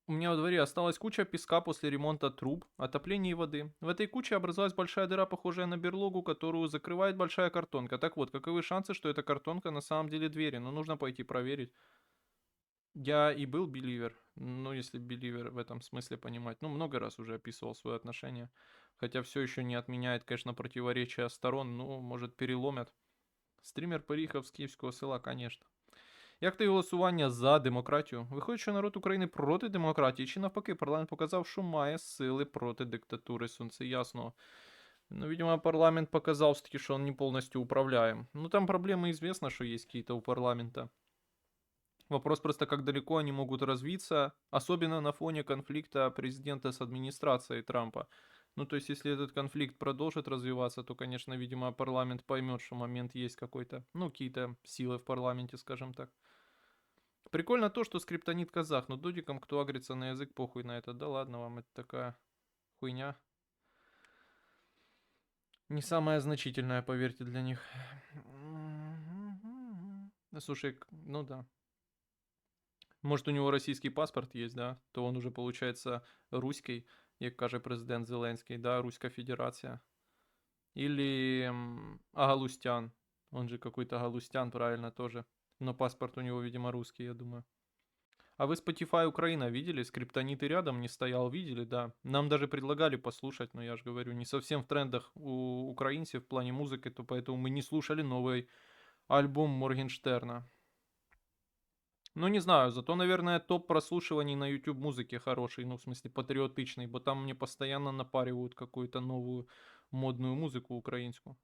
у меня во дворе осталась куча песка после ремонта труб, отопления и воды. В этой куче образовалась большая дыра, похожая на берлогу, которую закрывает большая картонка. Так вот, каковы шансы, что эта картонка на самом деле двери? Ну, нужно пойти проверить. Я и был беливер, ну, если беливер в этом смысле понимать. Ну, много раз уже описывал свои отношения. Хотя все еще не отменяет, конечно, противоречия сторон. Ну, может, переломят. Стрімер переїхав з київського села, конечно. Як ти голосування за демократію? Виходить, що народ України проти демократії, чи навпаки, парламент показав, що має сили проти диктатури Сонце Ясного. Ну, видимо, парламент показал все-таки, что он не полностью управляем. Ну, там проблемы известно, что есть какие-то у парламента. Вопрос просто, как далеко они могут развиться, особенно на фоне конфликта президента с администрацией Трампа. Ну, то есть, если этот конфликт продолжит развиваться, то, конечно, видимо, парламент поймет, что момент есть какой-то, ну, какие-то силы в парламенте, скажем так. Прикольно то, что скриптонит казах, но дудикам, кто агрится на язык, похуй на это. Да ладно вам, это такая хуйня. Не самая значительная, поверьте, для них. Слушай, ну да. Может, у него российский паспорт есть, да? То он уже, получается, руський, як каже президент Зеленський, да, Руська Федерация. Или Агалустян. Он же какой-то Галустян, правильно, тоже. Но паспорт у него, видимо, русский, я думаю. А вы Spotify Украина видели? Скриптонит и рядом не стоял, видели, да. Нам даже предлагали послушать, но я же говорю, не совсем в трендах у украинцев в плане музыки, то поэтому мы не слушали новый альбом Моргенштерна. Ну, не знаю, зато, наверное, топ прослушиваний на YouTube музыки хороший, ну, в смысле, патриотичный, бо там мне постоянно напаривают какую-то новую модную музыку украинскую.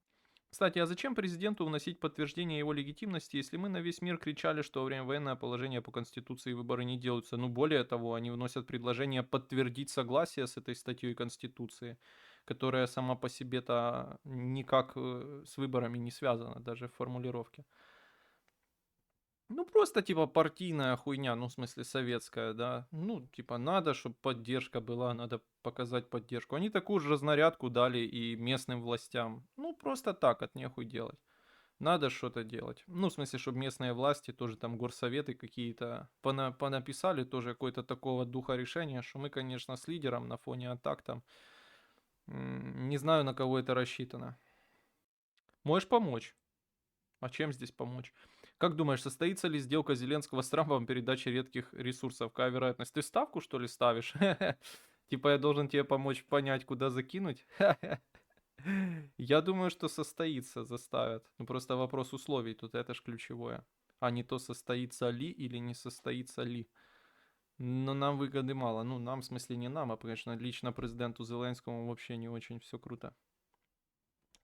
Кстати, а зачем президенту вносить подтверждение его легитимности, если мы на весь мир кричали, что во время военного положения по Конституции выборы не делаются? Ну, более того, они вносят предложение подтвердить согласие с этой статьей Конституции, которая сама по себе-то никак с выборами не связана, даже в формулировке. Ну, просто, типа, партийная хуйня, ну, в смысле, советская, да. Ну, типа, надо, чтобы поддержка была, надо показать поддержку. Они такую же разнарядку дали и местным властям. Ну, просто так, от нехуй делать. Надо что-то делать. Ну, в смысле, чтобы местные власти, тоже там горсоветы какие-то понаписали тоже какое-то такого духа решения, что мы, конечно, с лидером на фоне атак там. Не знаю, на кого это рассчитано. Можешь помочь. А чем здесь помочь? Как думаешь, состоится ли сделка Зеленского с Трампом передачи редких ресурсов? Какая вероятность? Ты ставку, что ли, ставишь? Типа я должен тебе помочь понять, куда закинуть? Я думаю, что состоится, заставят. Ну просто вопрос условий, тут это ж ключевое. А не то, состоится ли или не состоится ли. Но нам выгоды мало. Ну, нам, в смысле, не нам, а, конечно, лично президенту Зеленскому вообще не очень все круто.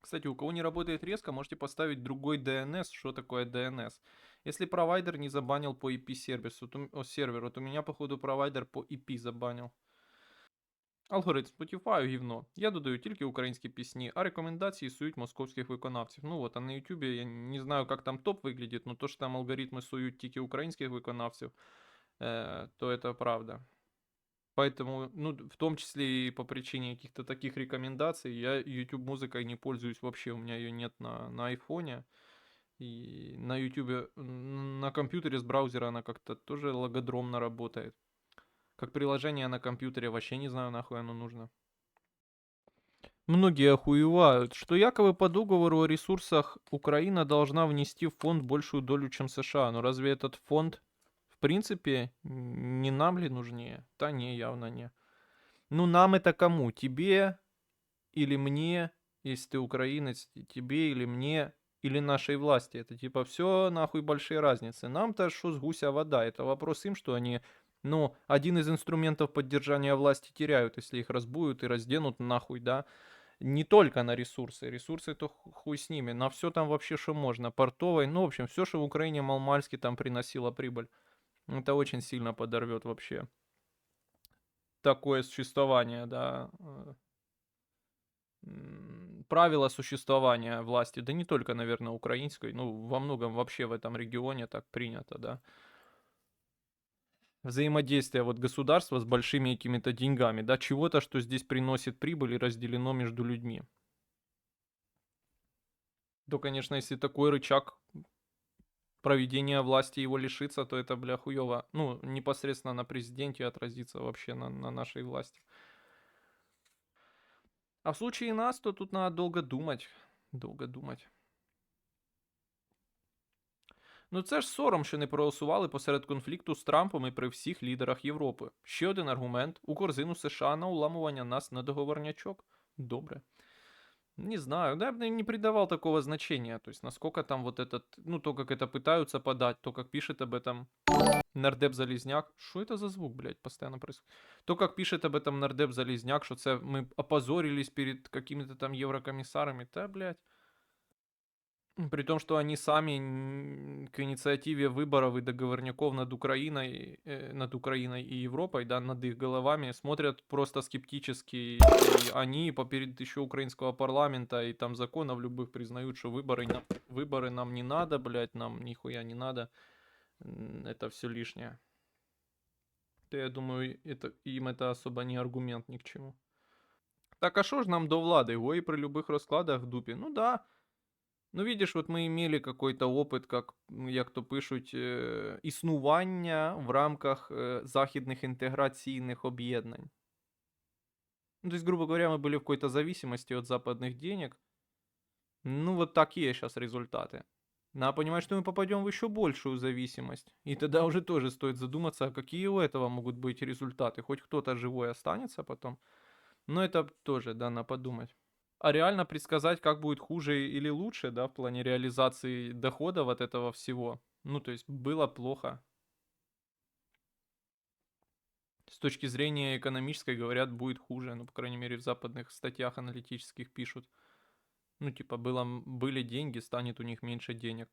Кстати, у кого не работает резко, можете поставить другой DNS. Что такое DNS? Если провайдер не забанил по IP-сервису, серверу, то меня, походу, провайдер по IP забанил. Алгоритм Spotify гівно. Я додаю тільки українські пісні, а рекомендації сують московських виконавців. Ну от, а на YouTube я не знаю, как там топ выглядит, но то, что там алгоритмы сують тільки українських виконавців, то это правда. Поэтому, ну, в том числе и по причине каких-то таких рекомендаций, я YouTube музыкой не пользуюсь вообще, у меня ее нет на айфоне. И на YouTube, на компьютере с браузера она как-то тоже логодромно работает. Как приложение на компьютере, вообще не знаю, нахуй оно нужно. Многие охуевают, что якобы по договору о ресурсах Украина должна внести в фонд большую долю, чем США. Но разве этот фонд, в принципе, не нам ли нужнее? Да не, явно не. Ну, нам это кому? Тебе или мне, если ты украинец, тебе или мне, или нашей власти? Это типа все нахуй большие разницы. Нам-то что с гуся вода? Это вопрос им, что они, ну, один из инструментов поддержания власти теряют, если их разбуют и разденут нахуй, да? Не только на ресурсы. Ресурсы то хуй с ними. На все там вообще, что можно. Портовой. Ну, в общем, все, что в Украине маломальски там приносило прибыль. Это очень сильно подорвет вообще такое существование, да. Правила существования власти. Да не только, наверное, украинской. Ну, во многом вообще в этом регионе так принято, да. Взаимодействие вот государства с большими какими-то деньгами, да, чего-то, что здесь приносит прибыль и разделено между людьми. То, конечно, если такой рычаг проведения власти его лишится, то это, бля, хуёво. Ну, непосредственно на президенте отразится вообще на нашей власти. А в случае нас, то тут надо долго думать. Долго думать. Ну це ж сором, що не проголосували посеред конфлікту з Трампом і при всіх лідерах Європи. Ще один аргумент у корзину США на уламування нас на договорнячок. Добре. Не знаю, да, я бы не придавал такого значения. То есть, насколько там вот этот, ну, то, как это пытаются подать, то, как пишет об этом нардеп Залізняк. Что это за звук, блядь, постоянно происходит? То, как пишет об этом нардеп Залізняк, что це мы опозорились перед какими-то там еврокомиссарами. Да, блядь. При том, что они сами к инициативе выборов и договорняков над Украиной и Европой, да, над их головами смотрят просто скептически. И они перед еще украинского парламента и там законов любых признают, что выборы нам не надо, блядь, нам нихуя не надо. Это все лишнее. То я думаю, им это особо не аргумент ни к чему. Так а что ж нам до влади? Гої при любых розкладах в дупі? Ну да. Ну, видиш, от ми мали какой-то опит, як то пишуть, існування в рамках західних інтеграційних об'єднань. Ну, то есть, грубо говоря, мы были в какой-то зависимости от западных денег. Ну, вот такие сейчас результаты. Надо понимать, что мы попадем в еще большую зависимость. И тогда уже тоже стоит задуматься, а какие у этого могут быть результаты. Хоть кто-то живой останется потом. Но это тоже, да, надо подумать. А реально предсказать, как будет хуже или лучше, да, в плане реализации доходов от этого всего. Ну, то есть было плохо. С точки зрения экономической, говорят, будет хуже. Ну, по крайней мере, в западных статьях аналитических пишут. Ну, типа, были деньги, станет у них меньше денег.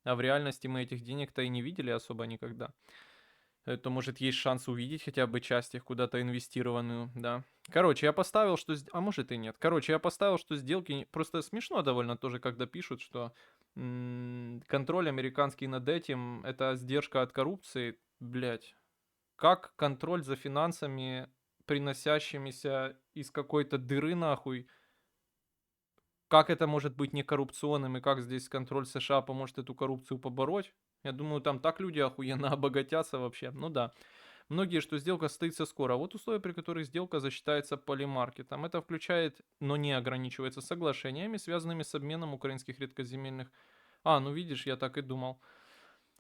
А в реальности мы этих денег-то и не видели особо никогда. То, может, есть шанс увидеть хотя бы часть их куда-то инвестированную, да. Короче, я поставил, что... А может и нет. Короче, я поставил, что сделки... Просто смешно довольно тоже, когда пишут, что контроль американский над этим — это сдержка от коррупции. Блять. Как контроль за финансами, приносящимися из какой-то дыры нахуй, как это может быть не коррупционным и как здесь контроль США поможет эту коррупцию побороть? Я думаю, там так люди охуенно обогатятся вообще. Ну да. Многие, что сделка состоится скоро. Вот условия, при которых сделка засчитается полимаркетом. Это включает, но не ограничивается соглашениями, связанными с обменом украинских редкоземельных. А, ну видишь, я так и думал.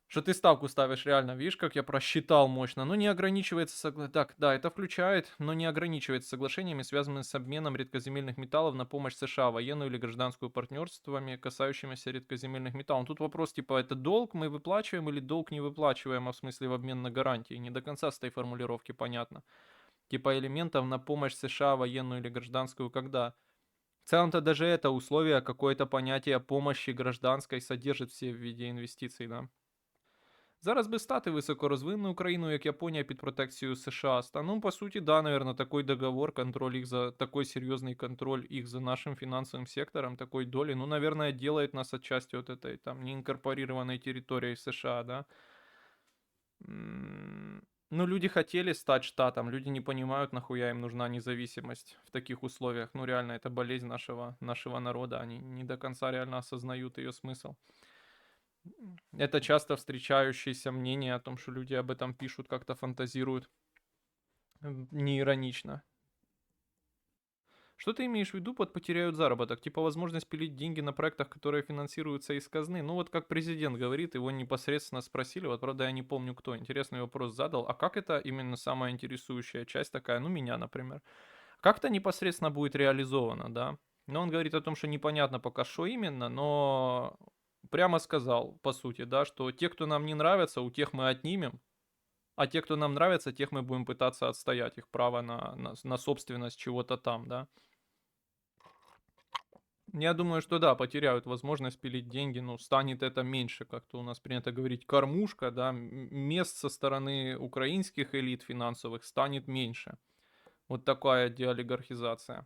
Что ты ставку ставишь реально, видишь, как я просчитал мощно. Но не ограничивается Так, да, это включает, но не ограничивается соглашениями, связанными с обменом редкоземельных металлов на помощь США, военную или гражданскую партнерствами, касающимися редкоземельных металлов. Тут вопрос, типа, это долг мы выплачиваем или долг не выплачиваем, а в смысле в обмен на гарантии. Не до конца с этой формулировки понятно. Типа элементов на помощь США, военную или гражданскую, когда? В целом-то даже это условие, какое-то понятие помощи гражданской содержит все в виде инвестиций, да. Зараз би стати високорозвиненою країною, як Японія, під протекцією США. Ну, по суті, да, наверное, такой договор, контроль их за такой серьезный контроль их за нашим финансовым сектором, такой доли, ну, наверное, делает нас отчасти от этой там неинкорпорированной территории США, да. Ну, люди хотели стать штатом, люди не понимают, нахуя им нужна независимость в таких условиях. Ну, реально, это болезнь нашего народа, они не до конца реально осознают ее смысл. Это часто встречающееся мнение о том, что люди об этом пишут, как-то фантазируют. Не иронично. Что ты имеешь в виду под потеряют заработок? Типа возможность пилить деньги на проектах, которые финансируются из казны? Ну вот как президент говорит, его непосредственно спросили, вот правда я не помню кто, интересный вопрос задал, а как это именно самая интересующая часть такая, ну меня, например. Как это непосредственно будет реализовано, да? Но он говорит о том, что непонятно пока что именно, но прямо сказал, по сути, да, что те, кто нам не нравятся, у тех мы отнимем, а те, кто нам нравится, тех мы будем пытаться отстоять их право на собственность чего-то там, да. Я думаю, что да, потеряют возможность пилить деньги, ну, станет это меньше, как-то у нас принято говорить, кормушка, да, мест со стороны украинских элит финансовых станет меньше. Вот такая деолигархизация.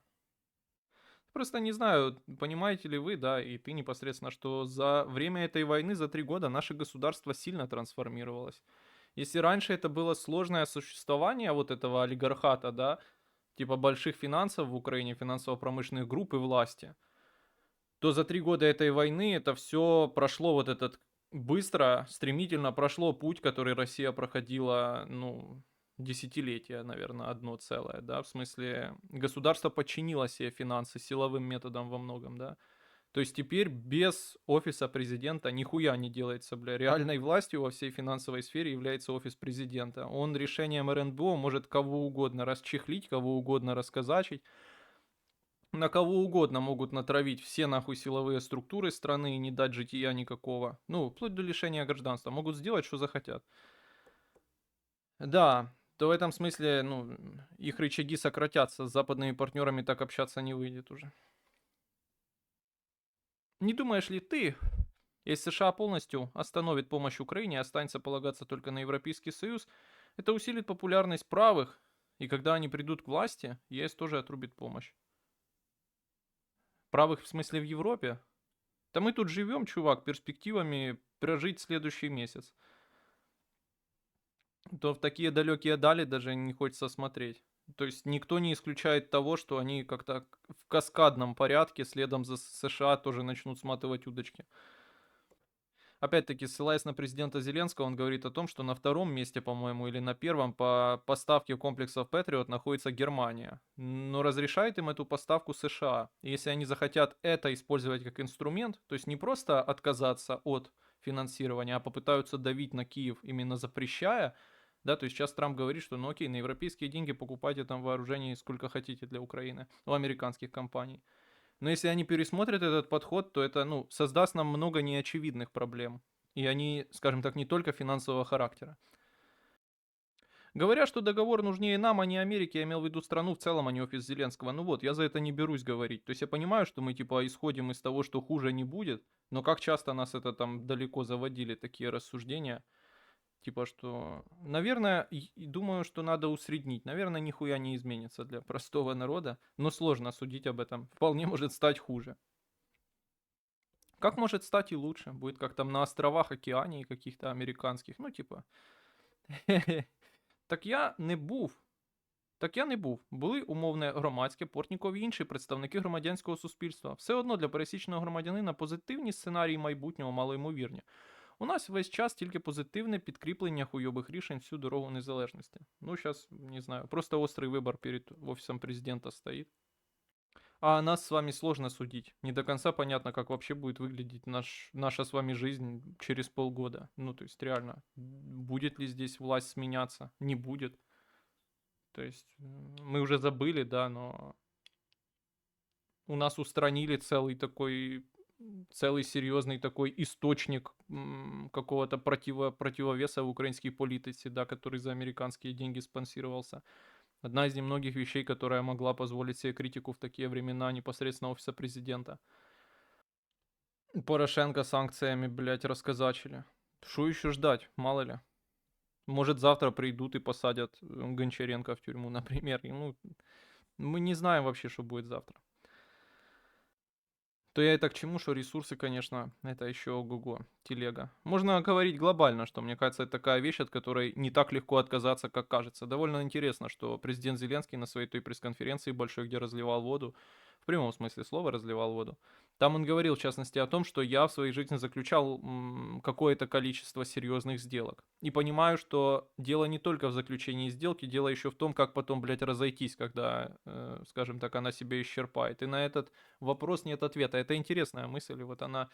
Просто не знаю, понимаете ли вы, да, и ты непосредственно, что за время этой войны, за 3 года, наше государство сильно трансформировалось. Если раньше это было сложное существование вот этого олигархата, да, типа больших финансов в Украине, финансово-промышленных групп и власти, то за 3 года этой войны это все прошло вот этот быстро, стремительно прошло путь, который Россия проходила, ну, десятилетия, наверное, одно целое, да, в смысле государство подчинило себе финансы силовым методом во многом, да. То есть теперь без офиса президента нихуя не делается, бля. Реальной властью во всей финансовой сфере является офис президента. Он решением РНБО может кого угодно расчехлить, кого угодно расказачить, на кого угодно могут натравить все нахуй силовые структуры страны и не дать жития никакого. Ну, вплоть до лишения гражданства. Могут сделать, что захотят. Да, то в этом смысле, ну, их рычаги сократятся. С западными партнерами так общаться не выйдет уже. Не думаешь ли ты, если США полностью остановит помощь Украине и останется полагаться только на Европейский Союз, это усилит популярность правых, и когда они придут к власти, ЕС тоже отрубит помощь? Правых в смысле в Европе? Да мы тут живем, чувак, перспективами прожить следующий месяц. То в такие далекие дали даже не хочется смотреть. То есть никто не исключает того, что они как-то в каскадном порядке следом за США тоже начнут сматывать удочки. Опять-таки, ссылаясь на президента Зеленского, он говорит о том, что на втором месте, по-моему, или на первом по поставке комплексов Patriot находится Германия. Но разрешает им эту поставку США. И если они захотят это использовать как инструмент, то есть не просто отказаться от финансирования, а попытаются давить на Киев, именно запрещая, да, то есть сейчас Трамп говорит, что ну окей, на европейские деньги покупайте там вооружение сколько хотите для Украины у американских компаний. Но если они пересмотрят этот подход, то это, ну, создаст нам много неочевидных проблем. И они, скажем так, не только финансового характера. Говорят, что договор нужнее нам, а не Америке, я имел в виду страну в целом, а не офис Зеленского. Ну вот, я за это не берусь говорить. То есть я понимаю, что мы типа исходим из того, что хуже не будет, но как часто нас это там далеко заводили, такие рассуждения. Типа что, наверное, и думаю, что надо усреднить. Наверное, нихуя не изменится для простого народа, но сложно судить об этом. Вполне может стать хуже. Как может стать и лучше? Будет как там на островах Океанії каких-то американских. Ну, типа. Так я не був. Так я не був. Були умовне громадське, Портніков і інші представники громадянського суспільства. Все одно для пересічного громадянина позитивні сценарії майбутнього малоймовірні. У нас весь час тільки позитивне підкріплення хуйових рішень всю дорогу незалежності. Ну, зараз, не знаю, просто острий вибор перед офісом президента стоїть. А нас с вами сложно судить. Не до конца понятно, как вообще будет выглядеть наша с вами жизнь через полгода. Ну, то есть, реально, будет ли здесь власть сменяться? Не будет. То есть, мы уже забыли, да, но у нас устранили целый серьезный такой источник какого-то противовеса в украинской политике, да, который за американские деньги спонсировался. Одна из немногих вещей, которая могла позволить себе критику в такие времена непосредственно офиса президента. Порошенко санкциями, блядь, расказачили. Что еще ждать? Мало ли. Может, завтра придут и посадят Гончаренко в тюрьму, например. И, ну, мы не знаем вообще, что будет завтра. То я это к чему, что ресурсы, конечно, это еще ого-го, телега. Можно говорить глобально, что, мне кажется, это такая вещь, от которой не так легко отказаться, как кажется. Довольно интересно, что президент Зеленский на своей той пресс-конференции большой, где разливал воду, в прямом смысле слова разливал воду, там он говорил, в частности, о том, что я в своей жизни заключал какое-то количество серьезных сделок. И понимаю, что дело не только в заключении сделки, дело еще в том, как потом, блядь, разойтись, когда, скажем так, она себя исчерпает. И на этот вопрос нет ответа. Это интересная мысль, и вот она...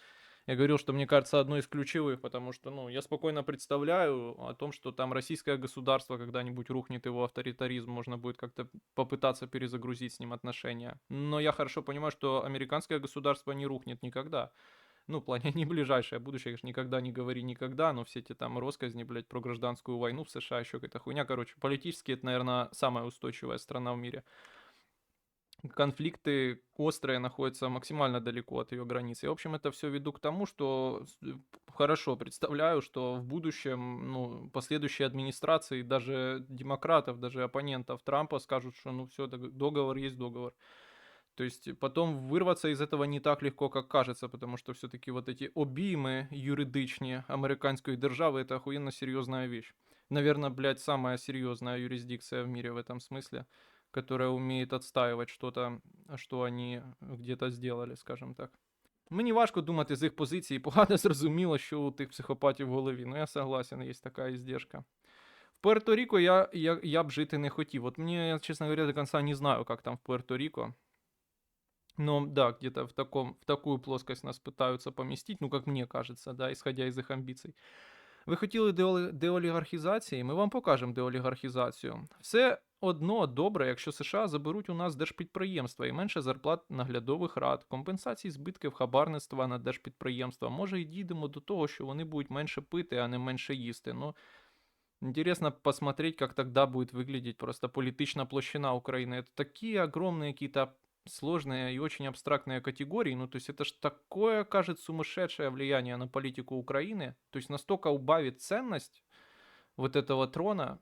Я говорил, что мне кажется одной из ключевых, потому что, ну, я спокойно представляю о том, что там российское государство когда-нибудь рухнет, его авторитаризм, можно будет как-то попытаться перезагрузить с ним отношения. Но я хорошо понимаю, что американское государство не рухнет никогда. Ну, в плане не ближайшее будущее, конечно, никогда не говори никогда, но все эти там россказни, блядь, про гражданскую войну в США, еще какая-то хуйня. Короче, политически это, наверное, самая устойчивая страна в мире. конфликты острые находятся максимально далеко от ее границ. Я, в общем, это все веду к тому, что хорошо представляю, что в будущем, ну, последующие администрации, даже демократов, даже оппонентов Трампа скажут, что ну все, договор есть договор. То есть потом вырваться из этого не так легко, как кажется, потому что все-таки вот эти обійми юридичні американської держави — это охуенно серьезная вещь. Наверное, блядь, самая серьезная юрисдикция в мире в этом смысле, которая умеет отстаивать что-то, что они где-то сделали, скажем так. Мені важко думати з їх позиції, погано зрозуміло, що у тих психопатів в голові. Ну, я согласен, є така іздержка. В Пуэрто-Рико я б жити не хотів. Вот мне, я, честно говоря, до конца не знаю, как там в Пуэрто-Рико. Но да, где-то в такую плоскость нас пытаются поместить, ну, как мне кажется, да, исходя из их амбіцій. Ви хотіли деолігархізації? Ми вам покажемо деолігархізацію. Все одно добре, якщо США заберуть у нас держпідприємства і менше зарплат наглядових рад, компенсації збитків хабарництва на держпідприємства. Може, і дійдемо до того, що вони будуть менше пити, а не менше їсти. Ну, интересно посмотреть, как тогда будет выглядеть просто политичная площина Украины. Это такие огромные какие-то сложные и очень абстрактные категории. Ну, то есть это ж такое, кажется, сумасшедшее влияние на политику Украины. То есть настолько убавит ценность вот этого трона,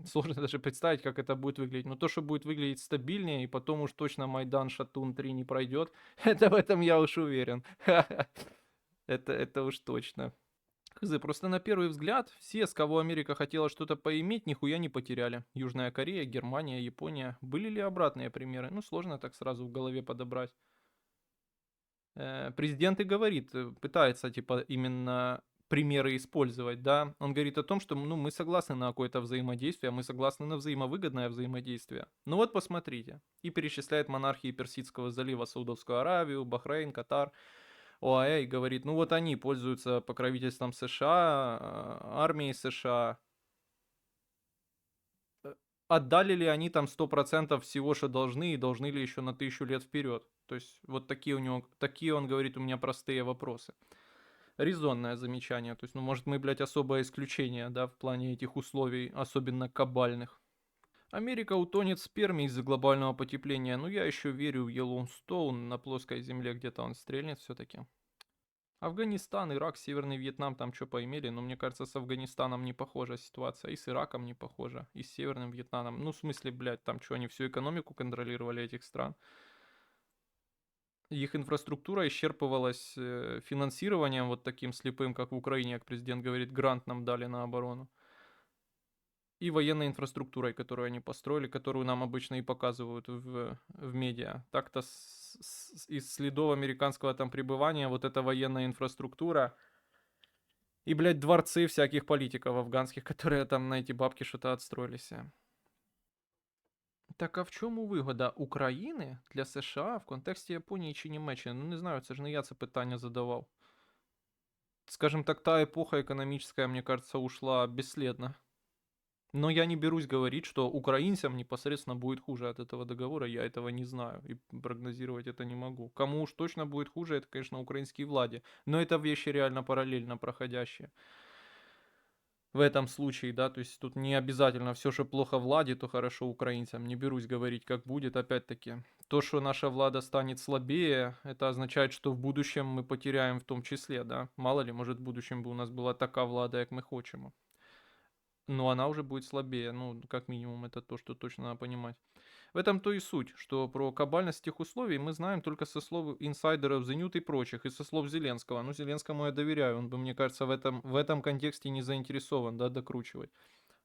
сложно даже представить, как это будет выглядеть. Но то, что будет выглядеть стабильнее, и потом уж точно Майдан Шатун 3 не пройдет, это в этом я уж уверен. Это уж точно. Хз, просто на первый взгляд все, с кого Америка хотела что-то поиметь, нихуя не потеряли. Южная Корея, Германия, Япония. Были ли обратные примеры? Ну, сложно так сразу в голове подобрать. Президент и говорит, пытается, типа, именно примеры использовать, да. Он говорит о том, что, ну, мы согласны на какое-то взаимодействие, мы согласны на взаимовыгодное взаимодействие. Ну вот, посмотрите. И перечисляет монархии Персидского залива, Саудовскую Аравию, Бахрейн, Катар, ОАЭ, и говорит, ну вот они пользуются покровительством США, армией США. Отдали ли они там 100% всего, что должны, и должны ли еще на 1000 лет вперед? То есть вот такие у него, такие, он говорит, у меня простые вопросы. Резонное замечание. То есть, ну, может, мы, блядь, особое исключение, да, в плане этих условий, особенно кабальных. Америка утонет в сперме из-за глобального потепления. Ну, я еще верю в Йеллоустоун на плоской земле, где-то он стрельнет все-таки. Афганистан, Ирак, Северный Вьетнам там что поимели, но мне кажется, с Афганистаном не похожа ситуация, и с Ираком не похожа, и с Северным Вьетнамом. Ну, в смысле, блядь, там что, они всю экономику контролировали этих стран? Их инфраструктура исчерпывалась финансированием вот таким слепым, как в Украине, как президент говорит, грант нам дали на оборону. И военной инфраструктурой, которую они построили, которую нам обычно и показывают в медиа. Так-то из следов американского там пребывания вот эта военная инфраструктура и, блядь, дворцы всяких политиков афганских, которые там на эти бабки что-то отстроились. Так а в чому вигода України для США в контексті Японії чи Німеччини? Ну не знаю, це ж не я це питання задавав. Скажем так, та эпоха экономическая, мне кажется, ушла бесследно. Но я не берусь говорить, что украинцам непосредственно будет хуже от этого договора. Я этого не знаю и прогнозировать это не могу. Кому уж точно будет хуже, это, конечно, украинские влади. Но это вещи реально параллельно проходящие. В этом случае, да, то есть тут не обязательно все, что плохо владе, то хорошо украинцам. Не берусь говорить, как будет, опять-таки. То, что наша влада станет слабее, это означает, что в будущем мы потеряем в том числе, да. Мало ли, может, в будущем бы у нас была така влада, як мы хочемо. Но она уже будет слабее, ну, как минимум, это то, что точно надо понимать. В этом то и суть, что про кабальность этих условий мы знаем только со слов инсайдеров The Newt и прочих, и со слов Зеленского. Ну, Зеленскому я доверяю, он бы, мне кажется, в этом контексте не заинтересован, да, докручивать.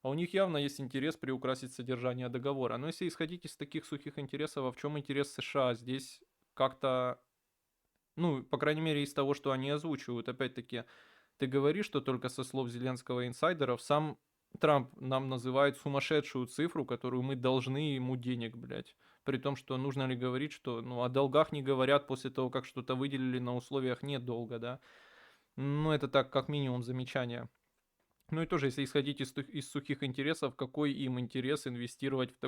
А у них явно есть интерес приукрасить содержание договора. Но если исходить из таких сухих интересов, а в чем интерес США? Здесь как-то, ну, по крайней мере, из того, что они озвучивают, опять-таки, ты говоришь, что только со слов Зеленского и инсайдеров, сам Трамп нам называет сумасшедшую цифру, которую мы должны ему денег, блядь. При том, что нужно ли говорить, что ну, о долгах не говорят после того, как что-то выделили на условиях нет долга, да. Ну, это так, как минимум, замечание. Ну и тоже, если исходить из сухих интересов, какой им интерес инвестировать в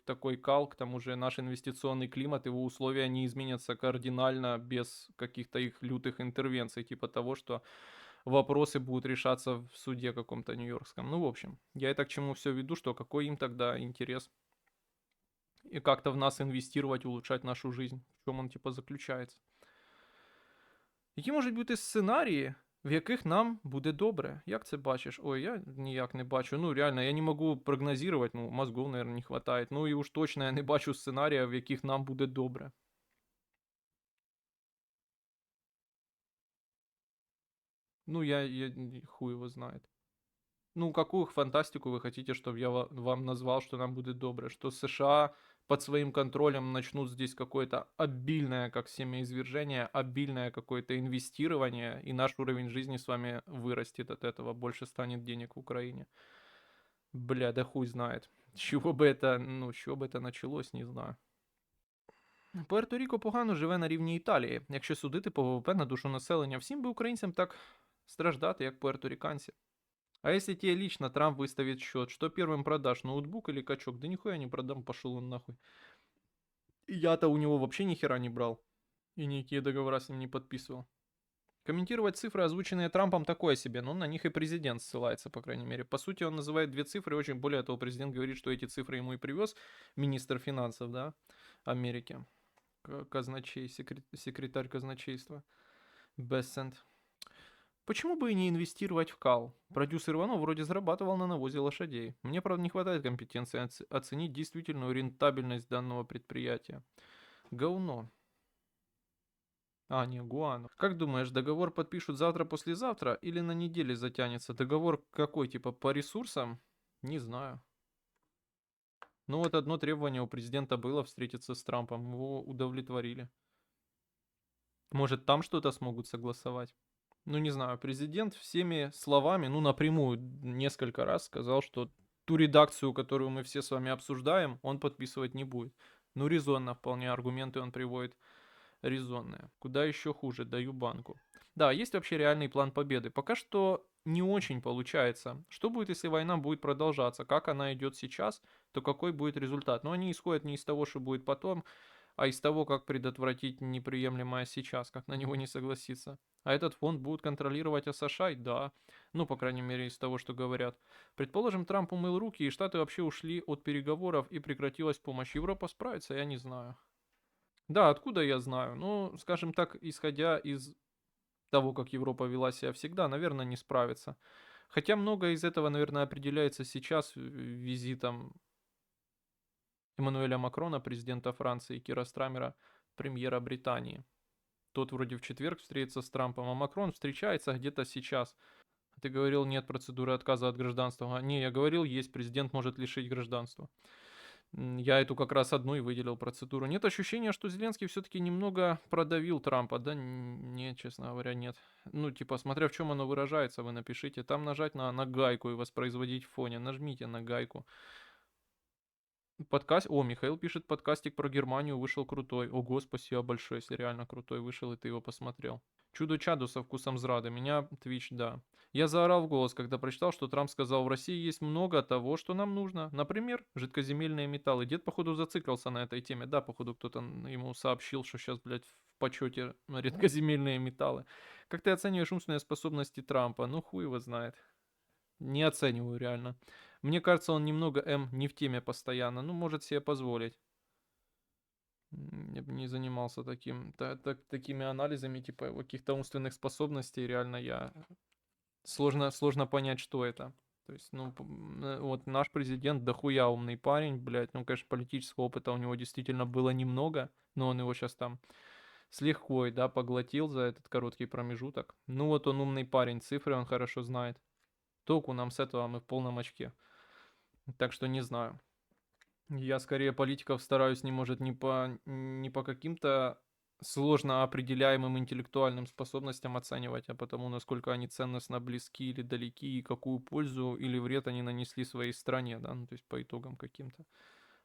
такой кал, к тому же наш инвестиционный климат, его условия не изменятся кардинально без каких-то их лютых интервенций, типа того, что вопросы будут решаться в суде каком-то нью-йоркском. Ну, в общем, я и так к чему все веду, что какой им тогда интерес и как-то в нас инвестировать, улучшать нашу жизнь. В чому он, типа, заключається? Які можуть бути сценарії, в яких нам буде добре? Як це бачиш? Ой, я ніяк не бачу. Ну, реально, я не можу прогнозувати, ну, мозгов, наверное, не хватает. Ну, і уж точно я не бачу сценарія, в яких нам буде добре. Ну, хуй его знает. Ну, какую фантастику вы хотите, чтобы я вам назвал, что нам будет добре? Что США под своим контролем начнут здесь какое-то обильное, как семяизвержение, обильное какое-то инвестирование, и наш уровень жизни с вами вырастет от этого, больше станет денег в Украине. Бля, да хуй знает. С чего бы это началось, не знаю. Пуерто-Ріко погано живе на рівні Італії, якщо судити по ВВП на душу населення. Всім би українцям так страждати, як пуерториканці. А если тебе лично Трамп выставит счет, что первым продашь, ноутбук или качок? Да нихуя не продам, пошел он нахуй. Я-то у него вообще ни хера не брал. И никакие договора с ним не подписывал. Комментировать цифры, озвученные Трампом, такое себе, но на них и президент ссылается, по крайней мере. По сути, он называет две цифры, очень более того, президент говорит, что эти цифры ему и привез министр финансов, да, Америки. Казначей, секретарь казначейства. Бессент. Почему бы и не инвестировать в кал? Продюсер Иванов вроде зарабатывал на навозе лошадей. Мне, правда, не хватает компетенции оценить действительную рентабельность данного предприятия. Говно. А, не, гуану. Как думаешь, договор подпишут завтра-послезавтра или на неделе затянется? Договор какой, типа по ресурсам? Не знаю. Ну вот одно требование у президента было встретиться с Трампом. Его удовлетворили. Может, там что-то смогут согласовать? Ну, не знаю, президент всеми словами, ну, напрямую несколько раз сказал, что ту редакцию, которую мы все с вами обсуждаем, он подписывать не будет. Ну, резонно вполне, аргументы он приводит резонные. Куда еще хуже, даю банку. Да, есть вообще реальный план победы. Пока что не очень получается. Что будет, если война будет продолжаться? Как она идет сейчас, то какой будет результат? Но они исходят не из того, что будет потом, а из того, как предотвратить неприемлемое сейчас, как на него не согласиться. А этот фонд будет контролировать США? Да. Ну, по крайней мере, из того, что говорят. Предположим, Трамп умыл руки, и Штаты вообще ушли от переговоров, и прекратилась помощь. Европа справится, я не знаю. Да, откуда я знаю? Ну, скажем так, исходя из того, как Европа вела себя всегда, наверное, не справится. Хотя многое из этого, наверное, определяется сейчас визитом Эммануэля Макрона, президента Франции, и Кира Страмера, премьера Британии. Тот вроде в четверг встретится с Трампом, а Макрон встречается где-то сейчас. Ты говорил, нет процедуры отказа от гражданства. Не, я говорил, есть, президент может лишить гражданства. Я эту как раз одну и выделил процедуру. Нет ощущения, что Зеленский все-таки немного продавил Трампа, да? Нет, честно говоря, нет. Ну, типа, смотря в чем оно выражается, вы напишите. Там нажать на гайку и воспроизводить в фоне. Нажмите на гайку. Подкаст. О, Михаил пишет, подкастик про Германию вышел крутой. Ого, спасибо большое, если реально крутой вышел, и ты его посмотрел. Чудо-чаду со вкусом зрады. Меня Twitch, да. Я заорал в голос, когда прочитал, что Трамп сказал, в России есть много того, что нам нужно. Например, жидкоземельные металлы. Дед, походу, зациклился на этой теме. Да, походу, кто-то ему сообщил, что сейчас, блядь, в почете редкоземельные металлы. Как ты оцениваешь умственные способности Трампа? Ну, хуй его знает. Не оцениваю, реально. Мне кажется, он немного не в теме постоянно. Ну, может себе позволить. Я бы не занимался такими анализами, типа его каких-то умственных способностей. Реально сложно понять, что это. То есть, ну, вот наш президент дохуя умный парень, блядь. Ну, конечно, политического опыта у него действительно было немного, но он его сейчас там с лихвой, да, поглотил за этот короткий промежуток. Ну, вот он умный парень, цифры он хорошо знает. Толку нам с этого, мы в полном очке. Так что не знаю. Я скорее политиков стараюсь не по каким-то сложно определяемым интеллектуальным способностям оценивать, а потому, насколько они ценностно близки или далеки, и какую пользу или вред они нанесли своей стране, да, ну, то есть по итогам каким-то.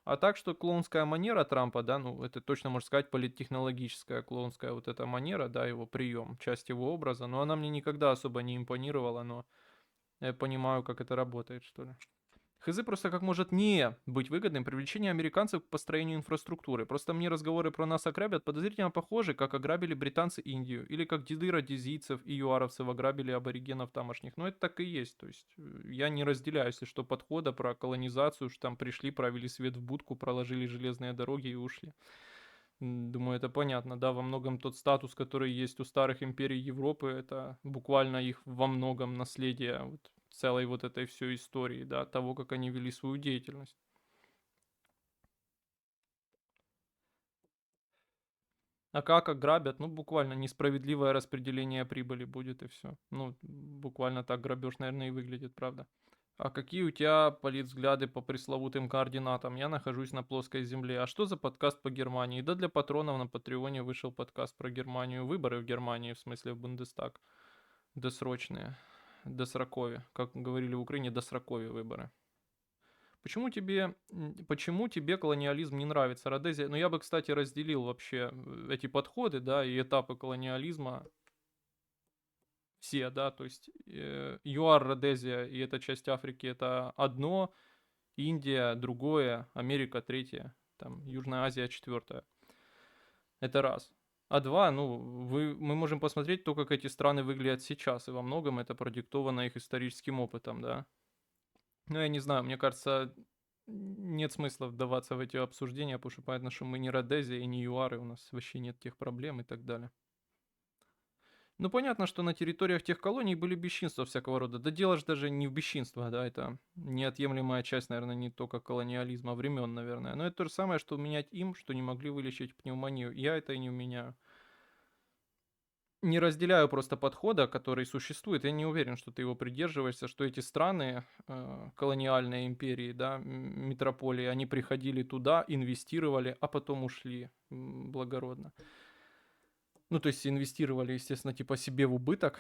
А так, что клоунская манера Трампа, да, ну, это точно можно сказать политтехнологическая клоунская вот эта манера, да, его прием, часть его образа, но она мне никогда особо не импонировала, но я понимаю, как это работает, что ли. Хз просто как может не быть выгодным привлечение американцев к построению инфраструктуры. Просто мне разговоры про нас ограбят подозрительно похожи, как ограбили британцы Индию, или как деды родезийцев и юаровцев ограбили аборигенов тамошних. Но это так и есть. То есть я не разделяю, если что, подхода про колонизацию, что там пришли, провели свет в будку, проложили железные дороги и ушли. Думаю, это понятно, да, во многом тот статус, который есть у старых империй Европы, это буквально их во многом наследие вот целой вот этой всей истории, да, того, как они вели свою деятельность. А как ограбят? Ну, буквально несправедливое распределение прибыли будет и все. Ну, буквально так грабеж, наверное, и выглядит, правда. А какие у тебя политвзгляды по пресловутым координатам? Я нахожусь на плоской земле. А что за подкаст по Германии? Да для патронов на Патреоне вышел подкаст про Германию. Выборы в Германии, в смысле в Бундестаг. Досрочные. Досрокове. Как говорили в Украине, досрокове выборы. Почему тебе колониализм не нравится, Родезия? Ну, я бы, кстати, разделил вообще эти подходы, да, и этапы колониализма все, да, то есть ЮАР, Родезия и эта часть Африки это одно, Индия другое, Америка третье, там Южная Азия четвертое. Это раз. А два, ну, мы можем посмотреть то, как эти страны выглядят сейчас, и во многом это продиктовано их историческим опытом, да. Ну, я не знаю, мне кажется, нет смысла вдаваться в эти обсуждения, потому что понятно, что мы не Родезия и не ЮАРы, у нас вообще нет тех проблем и так далее. Ну, понятно, что на территориях тех колоний были бесчинства всякого рода. Да дело же даже не в бесчинствах, да, это неотъемлемая часть, наверное, не только колониализма, а времен, наверное. Но это то же самое, что менять им, что не могли вылечить пневмонию. Я это и не уменяю. Не разделяю просто подхода, который существует. Я не уверен, что ты его придерживаешься, что эти страны, колониальные империи, да, метрополии, они приходили туда, инвестировали, а потом ушли благородно. Ну, то есть инвестировали, естественно, типа себе в убыток.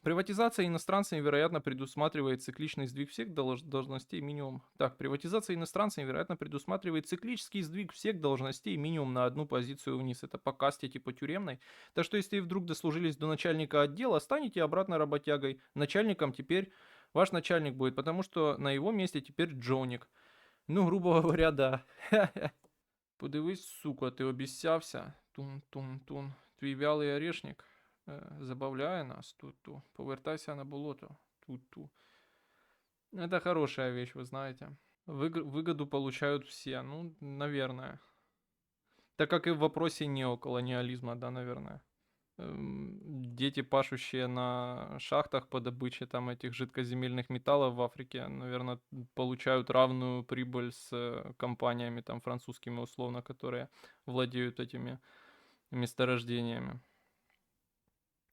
Приватизация иностранцами, вероятно, предусматривает цикличный сдвиг всех должностей минимум. Так, приватизация иностранцами, вероятно, предусматривает циклический сдвиг всех должностей минимум на одну позицию вниз. Это по касте типа тюремной. Так что если вдруг дослужились до начальника отдела, станете обратно работягой. Начальником теперь ваш начальник будет, потому что на его месте теперь Джоник. Ну, грубо говоря, да. Подивись, сука, ти обіцявся. Тун-тун-тун. Твій вялий орешник забавляє нас. Ту-ту. Повертайся на болото. Ту-ту. Это хорошая вещь, вы знаете. Выгоду получают все. Ну, наверное. Так как и в вопросе неоколониализма, да, наверное. Дети, пашущие на шахтах по добыче там этих жидкоземельных металлов в Африке, наверное, получают равную прибыль с компаниями там французскими условно, которые владеют этими месторождениями.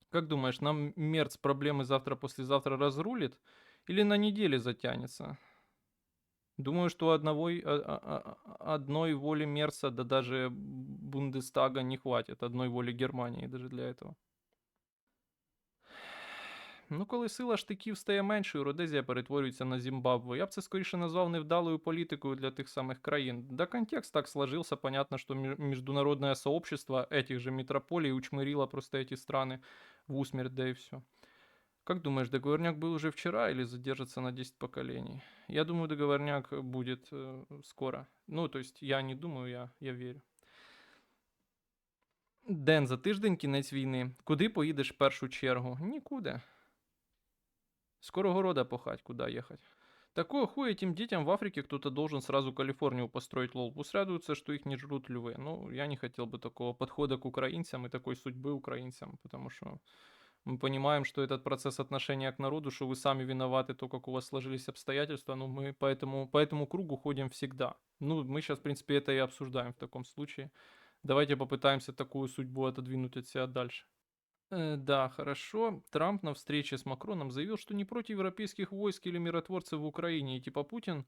Как думаешь, нам Мерц проблемы завтра-послезавтра разрулит или на неделе затянется? Думаю, что одной воли Мерца, да даже Бундестага не хватит, одной воли Германии даже для этого. Ну, коли сила штиків стає меншою, Родезія перетворюється на Зімбабве. Я б це скоріше назвав невдалою політикою для тих самих країн. Да контекст так сложился, понятно, что международное сообщество этих же метрополий учмырило просто эти страны в усмерть, да и все. Как думаешь, договорняк был уже вчера или задержится на 10 поколений? Я думаю, договорняк будет скоро. Ну, то есть я не думаю, я верю. Ден, за тиждень кінець війни. Куди поїдеш в першу чергу? Нікуди. Скоро города пахать, куда ехать. Такое хуй этим детям в Африке кто-то должен сразу Калифорнию построить, лол. Пусть радуются, что их не жрут львы. Ну, я не хотел бы такого подхода к украинцам и такой судьбы украинцам, потому что мы понимаем, что этот процесс отношения к народу, что вы сами виноваты, то, как у вас сложились обстоятельства, ну, мы по этому кругу ходим всегда. Ну, мы сейчас, в принципе, это и обсуждаем в таком случае. Давайте попытаемся такую судьбу отодвинуть от себя дальше. Да, хорошо. Трамп на встрече с Макроном заявил, что не против европейских войск или миротворцев в Украине, и типа Путин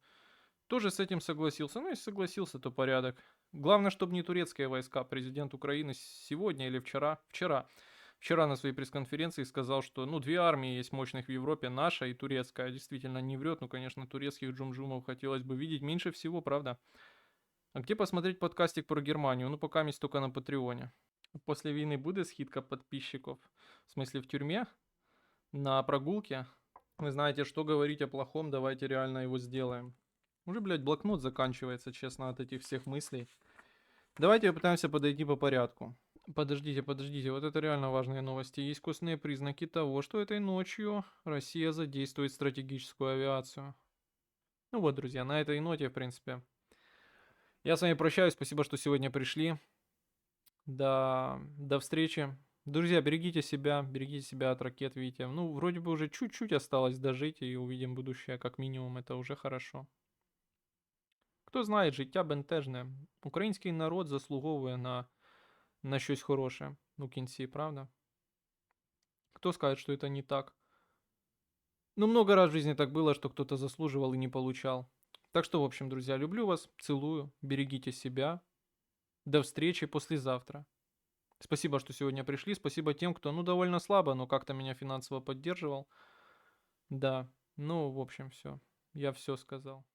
тоже с этим согласился. Ну, если согласился, то порядок. Главное, чтобы не турецкие войска. Президент Украины сегодня или вчера, вчера на своей пресс-конференции сказал, что, ну, две армии есть мощных в Европе, наша и турецкая. Действительно, не врет, ну, конечно, турецких джумжумов хотелось бы видеть меньше всего, правда? А где посмотреть подкастик про Германию? Ну, пока есть только на Патреоне. После війни буде скидка подписчиков? В смысле, в тюрьме? На прогулке? Вы знаете, что говорить о плохом, давайте реально его сделаем. Уже, блядь, блокнот заканчивается, честно, от этих всех мыслей. Давайте попытаемся подойти по порядку. Подождите, подождите, вот это реально важные новости. Есть косвенные признаки того, что этой ночью Россия задействует стратегическую авиацию. Ну вот, друзья, на этой ноте, в принципе, я с вами прощаюсь. Спасибо, что сегодня пришли. До встречи. Друзья, берегите себя от ракет, видите. Ну, вроде бы уже чуть-чуть осталось дожить и увидим будущее, как минимум, это уже хорошо. Хто знає, життя бентежне. Український народ заслуговує на щось хороше у кінці, правда? Кто скажет, что это не так? Ну, много раз в жизни так было, что кто-то заслуживал и не получал. Так что, в общем, друзья, люблю вас, целую, берегите себя. До встречи послезавтра. Спасибо, что сегодня пришли. Спасибо тем, кто, ну, довольно слабо, но как-то меня финансово поддерживал. Да, ну, в общем, все. Я все сказал.